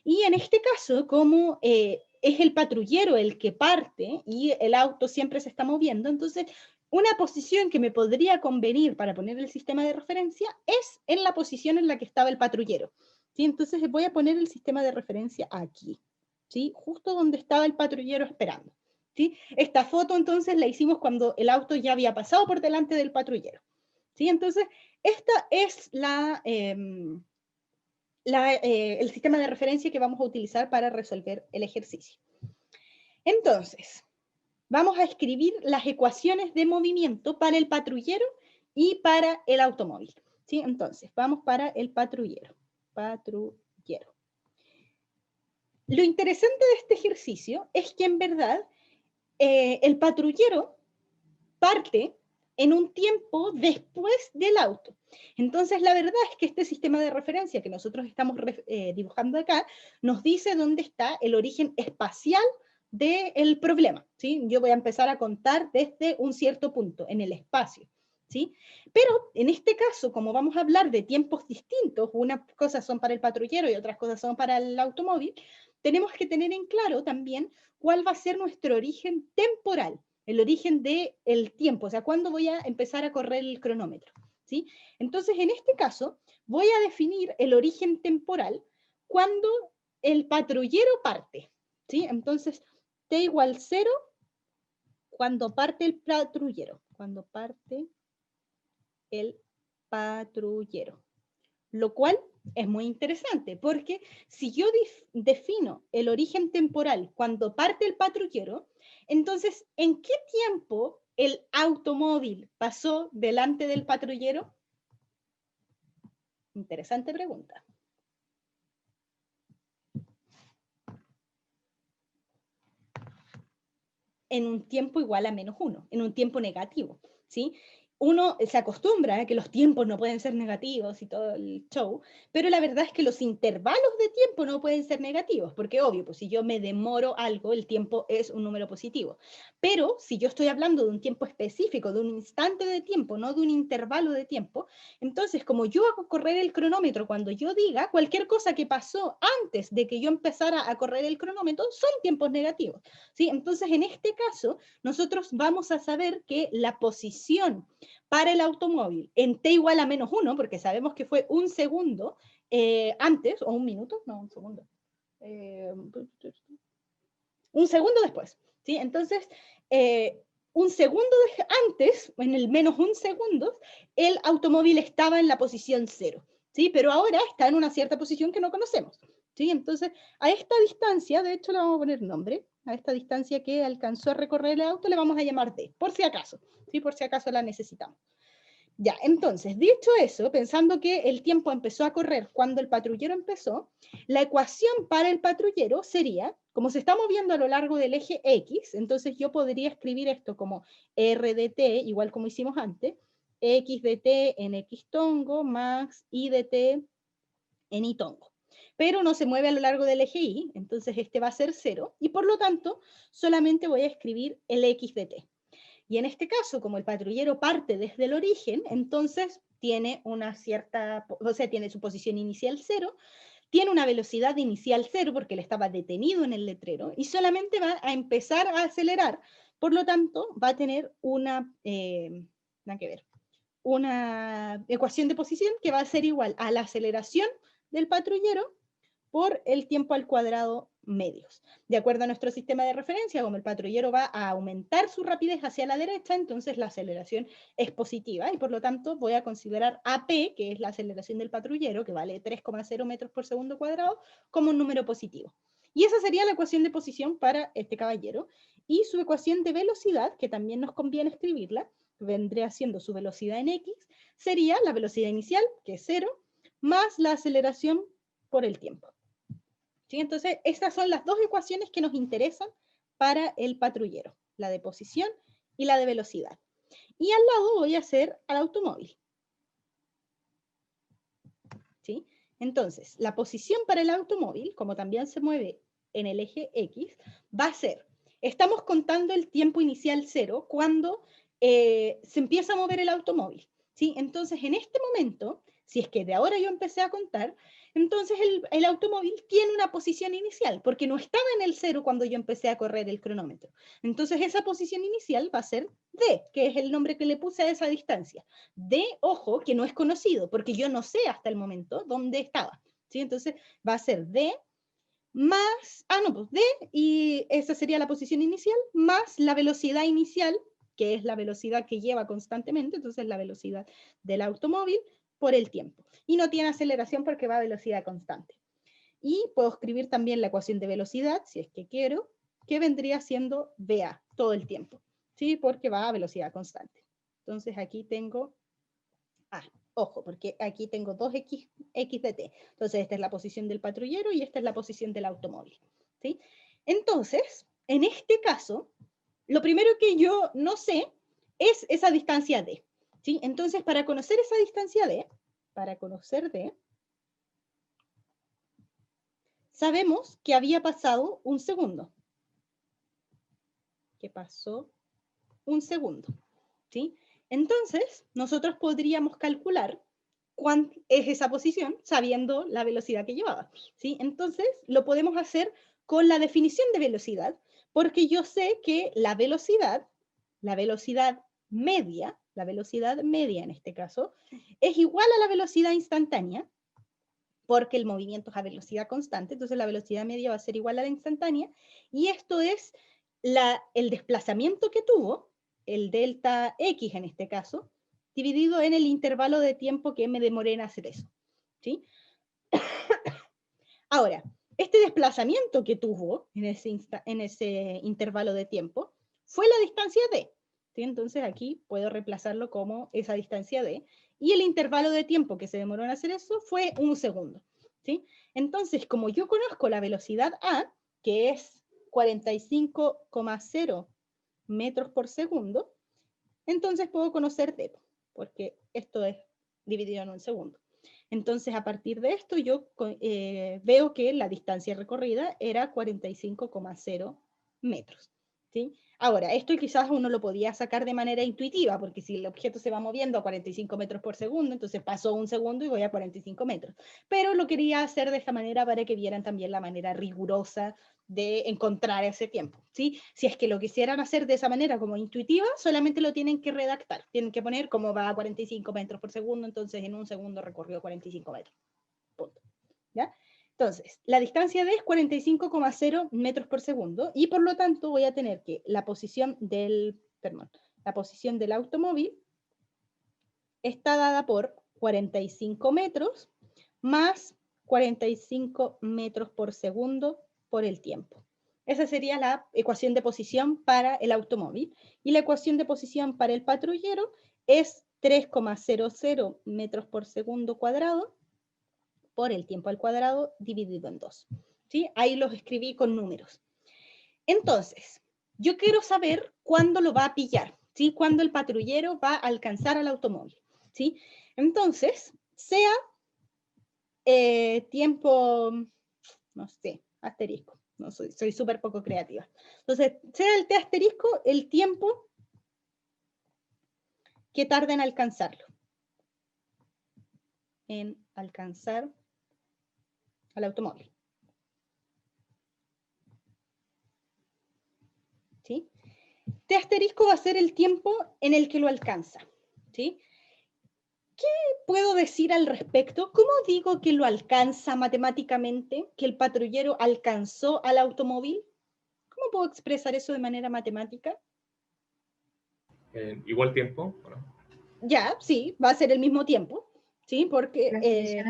Y en este caso, como es el patrullero el que parte y el auto siempre se está moviendo, entonces una posición que me podría convenir para poner el sistema de referencia es en la posición en la que estaba el patrullero. ¿Sí? Entonces voy a poner el sistema de referencia aquí, ¿sí? Justo donde estaba el patrullero esperando. ¿Sí? Esta foto entonces la hicimos cuando el auto ya había pasado por delante del patrullero. ¿Sí? Entonces, esta es el sistema de referencia que vamos a utilizar para resolver el ejercicio. Entonces, vamos a escribir las ecuaciones de movimiento para el patrullero y para el automóvil. ¿Sí? Entonces, vamos para el patrullero. Lo interesante de este ejercicio es que en verdad el patrullero parte en un tiempo después del auto. Entonces, la verdad es que este sistema de referencia que nosotros estamos dibujando acá nos dice dónde está el origen espacial del problema, ¿sí? Yo voy a empezar a contar desde un cierto punto en el espacio, ¿sí? Pero en este caso, como vamos a hablar de tiempos distintos, unas cosas son para el patrullero y otras cosas son para el automóvil, tenemos que tener en claro también cuál va a ser nuestro origen temporal, el origen del tiempo, o sea, cuándo voy a empezar a correr el cronómetro. ¿sí? Entonces, en este caso, voy a definir el origen temporal cuando el patrullero parte, ¿sí? Entonces, t igual 0 cuando parte el patrullero, cuando parte el patrullero. Lo cual es muy interesante, porque si yo defino el origen temporal cuando parte el patrullero, entonces, ¿en qué tiempo el automóvil pasó delante del patrullero? Interesante pregunta. En un tiempo igual a -1, en un tiempo negativo, ¿sí? Uno se acostumbra a que los tiempos no pueden ser negativos y todo el show, pero la verdad es que los intervalos de tiempo no pueden ser negativos, porque obvio, pues si yo me demoro algo, el tiempo es un número positivo. Pero si yo estoy hablando de un tiempo específico, de un instante de tiempo, no de un intervalo de tiempo, entonces como yo hago correr el cronómetro cuando yo diga, cualquier cosa que pasó antes de que yo empezara a correr el cronómetro son tiempos negativos, ¿sí? Entonces en este caso, nosotros vamos a saber que la posición para el automóvil en t igual a -1, porque sabemos que fue un segundo antes, o un minuto, no, un segundo. Un segundo después, ¿sí? Entonces, un segundo antes, en el -1 segundo, el automóvil estaba en la posición 0, ¿sí? Pero ahora está en una cierta posición que no conocemos, ¿sí? Entonces, a esta distancia, de hecho le vamos a poner nombre, a esta distancia que alcanzó a recorrer el auto le vamos a llamar D, por si acaso, ¿sí? Por si acaso la necesitamos. Ya, entonces, dicho eso, pensando que el tiempo empezó a correr cuando el patrullero empezó, la ecuación para el patrullero sería, como se está moviendo a lo largo del eje X, entonces yo podría escribir esto como R de t, igual como hicimos antes, X de t en X tongo más Y de t en Y tongo. Pero no se mueve a lo largo del eje Y, entonces este va a ser 0, y por lo tanto solamente voy a escribir el X de t. Y en este caso, como el patrullero parte desde el origen, entonces tiene una cierta, o sea, tiene su posición inicial 0, tiene una velocidad inicial 0 porque él estaba detenido en el letrero y solamente va a empezar a acelerar, por lo tanto va a tener una, nada que ver, una ecuación de posición que va a ser igual a la aceleración del patrullero por el tiempo al cuadrado medios. De acuerdo a nuestro sistema de referencia, como el patrullero va a aumentar su rapidez hacia la derecha, entonces la aceleración es positiva y por lo tanto voy a considerar AP, que es la aceleración del patrullero, que vale 3,0 metros por segundo cuadrado, como un número positivo. Y esa sería la ecuación de posición para este caballero. Y su ecuación de velocidad, que también nos conviene escribirla, vendría siendo su velocidad en X, sería la velocidad inicial, que es 0, más la aceleración por el tiempo. ¿Sí? Entonces, estas son las dos ecuaciones que nos interesan para el patrullero, la de posición y la de velocidad. Y al lado voy a hacer al automóvil. ¿Sí? Entonces, la posición para el automóvil, como también se mueve en el eje X, va a ser, estamos contando el tiempo inicial 0 cuando se empieza a mover el automóvil. ¿Sí? Entonces, en este momento, si es que de ahora yo empecé a contar, entonces el automóvil tiene una posición inicial, porque no estaba en el 0 cuando yo empecé a correr el cronómetro. Entonces esa posición inicial va a ser D, que es el nombre que le puse a esa distancia. D, ojo, que no es conocido, porque yo no sé hasta el momento dónde estaba. ¿Sí? Entonces va a ser D más, pues D, y esa sería la posición inicial, más la velocidad inicial, que es la velocidad que lleva constantemente, entonces la velocidad del automóvil, por el tiempo. Y no tiene aceleración porque va a velocidad constante. Y puedo escribir también la ecuación de velocidad, si es que quiero, que vendría siendo VA todo el tiempo, ¿sí? Porque va a velocidad constante. Entonces aquí tengo, ojo, porque aquí tengo 2x de t. Entonces esta es la posición del patrullero y esta es la posición del automóvil, ¿sí? Entonces, en este caso, lo primero que yo no sé es esa distancia d. ¿Sí? Entonces, para conocer esa distancia D, sabemos que había pasado un segundo. Que pasó un segundo. ¿Sí? Entonces, nosotros podríamos calcular cuánto es esa posición sabiendo la velocidad que llevaba. ¿Sí? Entonces, lo podemos hacer con la definición de velocidad, porque yo sé que la velocidad media, la velocidad media en este caso, es igual a la velocidad instantánea, porque el movimiento es a velocidad constante, entonces la velocidad media va a ser igual a la instantánea, y esto es el desplazamiento que tuvo, el delta X en este caso, dividido en el intervalo de tiempo que me demoré en hacer eso, ¿sí? Ahora, este desplazamiento que tuvo en ese intervalo de tiempo fue la distancia d, ¿sí? Entonces aquí puedo reemplazarlo como esa distancia d, y el intervalo de tiempo que se demoró en hacer eso fue 1 segundo, ¿sí? Entonces, como yo conozco la velocidad a, que es 45,0 metros por segundo, entonces puedo conocer d, porque esto es dividido en 1 segundo. Entonces, a partir de esto, yo veo que la distancia recorrida era 45,0 metros, ¿sí? Ahora, esto quizás uno lo podía sacar de manera intuitiva, porque si el objeto se va moviendo a 45 metros por segundo, entonces pasó 1 segundo y voy a 45 metros. Pero lo quería hacer de esta manera para que vieran también la manera rigurosa de encontrar ese tiempo, ¿sí? Si es que lo quisieran hacer de esa manera como intuitiva, solamente lo tienen que redactar, tienen que poner cómo va a 45 metros por segundo, entonces en 1 segundo recorrió 45 metros, punto, ¿ya? Entonces, la distancia d es 45,0 metros por segundo, y por lo tanto voy a tener que la posición del automóvil está dada por 45 metros más 45 metros por segundo por el tiempo. Esa sería la ecuación de posición para el automóvil. Y la ecuación de posición para el patrullero es 3,00 metros por segundo cuadrado por el tiempo al cuadrado dividido en 2. ¿Sí? Ahí los escribí con números. Entonces, yo quiero saber cuándo lo va a pillar, ¿sí? Cuándo el patrullero va a alcanzar al automóvil, ¿sí? Entonces, sea tiempo, no sé, asterisco, no soy súper poco creativa. Entonces, sea el t asterisco el tiempo que tarda en alcanzarlo. En alcanzar al automóvil. ¿Sí? T asterisco va a ser el tiempo en el que lo alcanza. ¿Sí? ¿Qué puedo decir al respecto? ¿Cómo digo que lo alcanza matemáticamente? ¿Que el patrullero alcanzó al automóvil? ¿Cómo puedo expresar eso de manera matemática? Igual tiempo, ¿no? Ya, sí, va a ser el mismo tiempo, ¿sí? Porque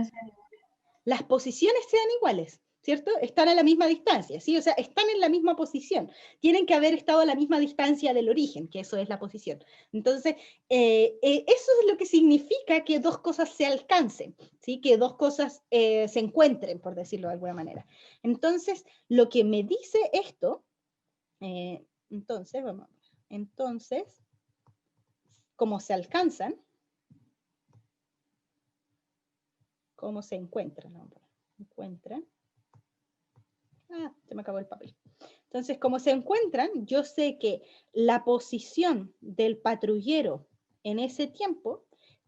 las posiciones sean iguales, ¿cierto? Están a la misma distancia, ¿sí? O sea, están en la misma posición. Tienen que haber estado a la misma distancia del origen, que eso es la posición. Entonces, eso es lo que significa que dos cosas se alcancen, ¿sí? Que dos cosas se encuentren, por decirlo de alguna manera. Entonces, lo que me dice esto, entonces, ¿cómo se alcanzan? ¿Cómo se encuentran? Se me acabó el papel. Entonces, como se encuentran, yo sé que la posición del patrullero en ese tiempo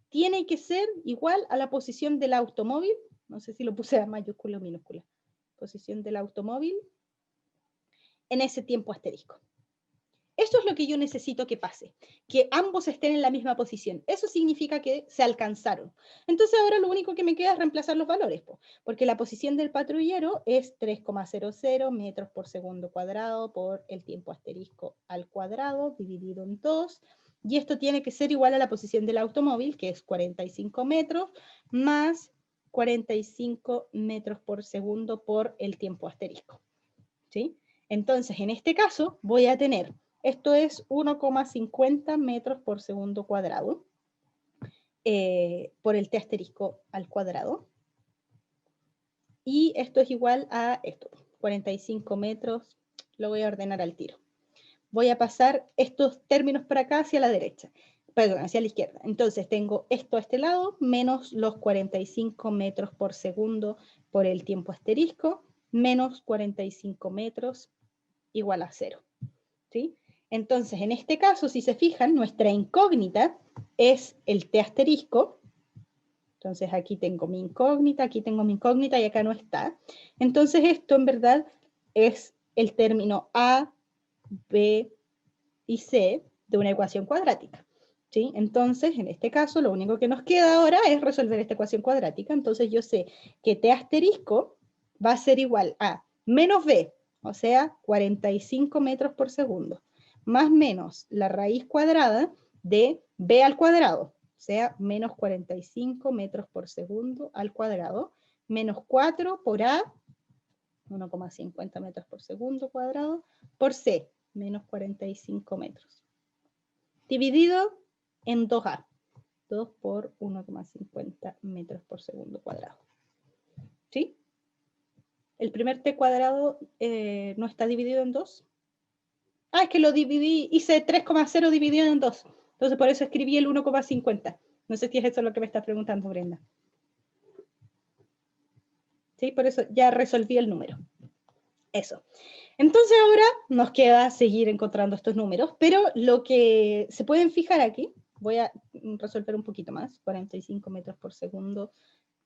tiene que ser igual a la posición del automóvil. No sé si lo puse a mayúscula o minúscula. Posición del automóvil en ese tiempo asterisco. Eso es lo que yo necesito que pase, que ambos estén en la misma posición. Eso significa que se alcanzaron. Entonces ahora lo único que me queda es reemplazar los valores, porque la posición del patrullero es 3,00 metros por segundo cuadrado por el tiempo asterisco al cuadrado dividido en 2, y esto tiene que ser igual a la posición del automóvil, que es 45 metros, más 45 metros por segundo por el tiempo asterisco. ¿Sí? Entonces, en este caso, voy a tener... Esto es 1,50 metros por segundo cuadrado por el t asterisco al cuadrado. Y esto es igual a esto, 45 metros, lo voy a ordenar al tiro. Voy a pasar estos términos para acá hacia la derecha, perdón, hacia la izquierda. Entonces tengo esto a este lado, menos los 45 metros por segundo por el tiempo asterisco, menos 45 metros igual a 0. ¿Sí? Entonces, en este caso, si se fijan, nuestra incógnita es el t asterisco. Entonces, aquí tengo mi incógnita y acá no está. Entonces, esto en verdad es el término A, B y C de una ecuación cuadrática. ¿Sí? ¿sí? Entonces, en este caso, lo único que nos queda ahora es resolver esta ecuación cuadrática. Entonces yo sé que t asterisco va a ser igual a menos b, o sea, 45 metros por segundo, más menos la raíz cuadrada de b al cuadrado, o sea, menos 45 metros por segundo al cuadrado, menos 4 por a, 1,50 metros por segundo cuadrado, por c, menos 45 metros. Dividido en 2a, 2 por 1,50 metros por segundo cuadrado. ¿Sí? El primer t cuadrado no está dividido en 2. Ah, es que lo dividí, hice 3,0 dividido en 2. Entonces por eso escribí el 1,50. No sé si es eso lo que me estás preguntando, Brenda. ¿Sí? Por eso ya resolví el número. Eso. Entonces ahora nos queda seguir encontrando estos números, pero lo que se pueden fijar aquí, voy a resolver un poquito más, 45 metros por segundo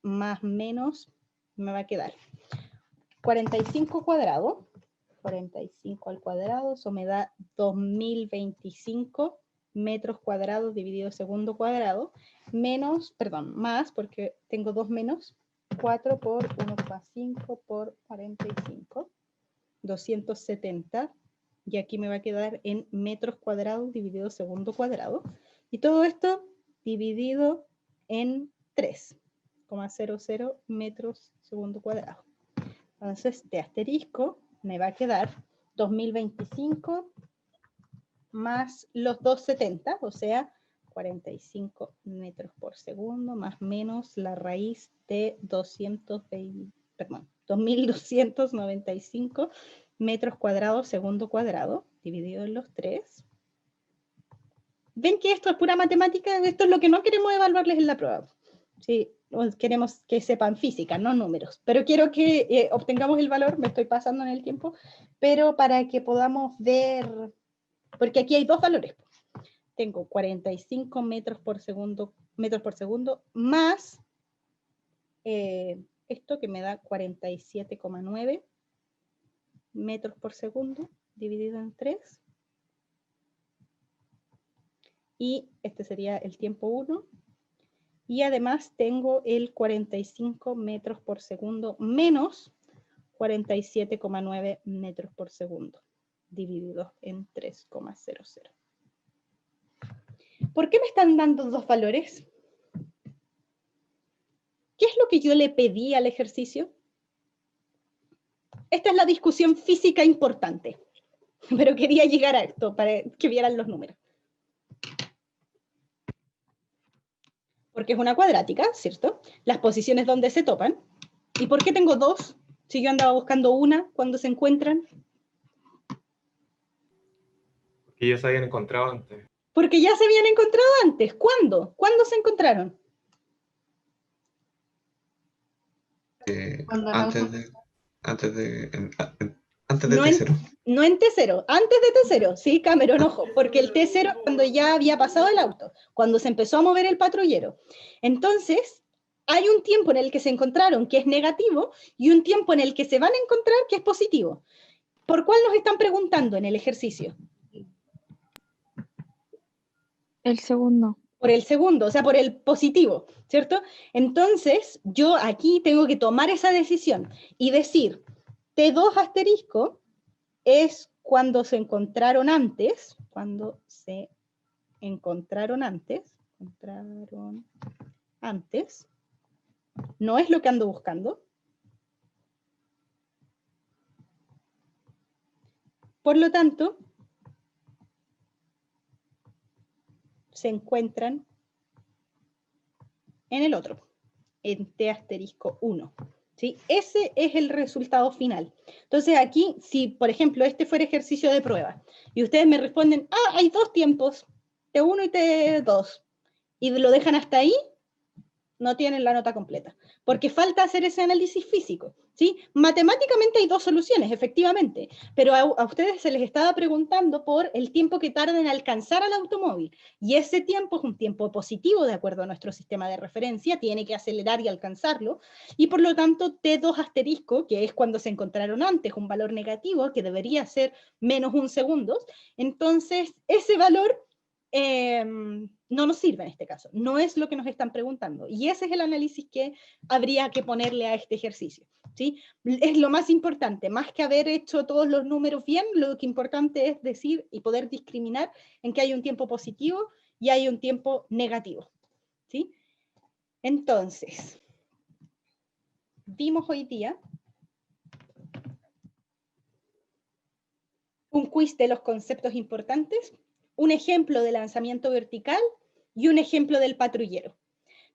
más menos, me va a quedar 45 cuadrado, 45 al cuadrado, eso me da 2025 metros cuadrados dividido segundo cuadrado, menos, perdón, más, porque tengo dos menos, 4 por 1,5 por 45, 270, y aquí me va a quedar en metros cuadrados dividido segundo cuadrado, y todo esto dividido en 3,00 metros segundo cuadrado. Entonces, de asterisco me va a quedar 2025 más los 270, o sea, 45 metros por segundo, más menos la raíz de 2295 metros cuadrados segundo cuadrado, dividido en los 3. ¿Ven que esto es pura matemática? Esto es lo que no queremos evaluarles en la prueba. Sí, queremos que sepan física, no números. Pero quiero que obtengamos el valor, me estoy pasando en el tiempo, pero para que podamos ver, porque aquí hay dos valores. Tengo 45 metros por segundo más esto que me da 47,9 metros por segundo dividido en 3. Y este sería el tiempo 1. Y además tengo el 45 metros por segundo menos 47,9 metros por segundo dividido en 3,00. ¿Por qué me están dando dos valores? ¿Qué es lo que yo le pedí al ejercicio? Esta es la discusión física importante, pero quería llegar a esto para que vieran los números. Porque es una cuadrática, ¿cierto? Las posiciones donde se topan. ¿Y por qué tengo dos? Si yo andaba buscando una cuando se encuentran. Porque ya se habían encontrado antes. Porque ya se habían encontrado antes. ¿Cuándo? ¿Cuándo se encontraron? Cuando Antes de No en, T0. no en T0, antes de T0, sí, Cameron, ojo, porque el T0 cuando ya había pasado el auto, cuando se empezó a mover el patrullero. Entonces, hay un tiempo en el que se encontraron que es negativo y un tiempo en el que se van a encontrar que es positivo. ¿Por cuál nos están preguntando en el ejercicio? El segundo. Por el segundo, o sea, por el positivo, ¿cierto? Entonces, yo aquí tengo que tomar esa decisión y decir, T2 asterisco es cuando se encontraron antes, no es lo que ando buscando. Por lo tanto, se encuentran en el otro, en T asterisco 1. ¿Sí? Ese es el resultado final. Entonces aquí, si por ejemplo este fuera ejercicio de prueba, y ustedes me responden, hay dos tiempos, T1 y T2, y lo dejan hasta ahí, no tienen la nota completa, porque falta hacer ese análisis físico, ¿sí? Matemáticamente hay dos soluciones, efectivamente, pero a ustedes se les estaba preguntando por el tiempo que tarda en alcanzar al automóvil, y ese tiempo es un tiempo positivo de acuerdo a nuestro sistema de referencia, tiene que acelerar y alcanzarlo, y por lo tanto T2 asterisco, que es cuando se encontraron antes, un valor negativo, que debería ser menos un segundo, entonces ese valor no nos sirve en este caso, no es lo que nos están preguntando. Y ese es el análisis que habría que ponerle a este ejercicio, ¿sí? Es lo más importante, más que haber hecho todos los números bien, lo que importante es decir y poder discriminar en que hay un tiempo positivo y hay un tiempo negativo, ¿sí? Entonces, vimos hoy día un quiz de los conceptos importantes, un ejemplo de lanzamiento vertical y un ejemplo del patrullero.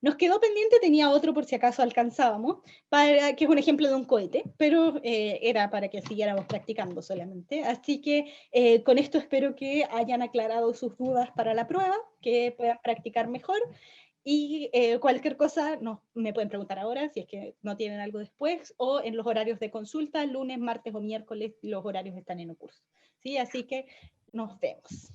Nos quedó pendiente, tenía otro por si acaso alcanzábamos, que es un ejemplo de un cohete, pero era para que siguiéramos practicando solamente. Así que con esto espero que hayan aclarado sus dudas para la prueba, que puedan practicar mejor. Y cualquier cosa me pueden preguntar ahora, si es que no tienen algo después, o en los horarios de consulta, lunes, martes o miércoles, los horarios están en un curso. ¿Sí? Así que nos vemos.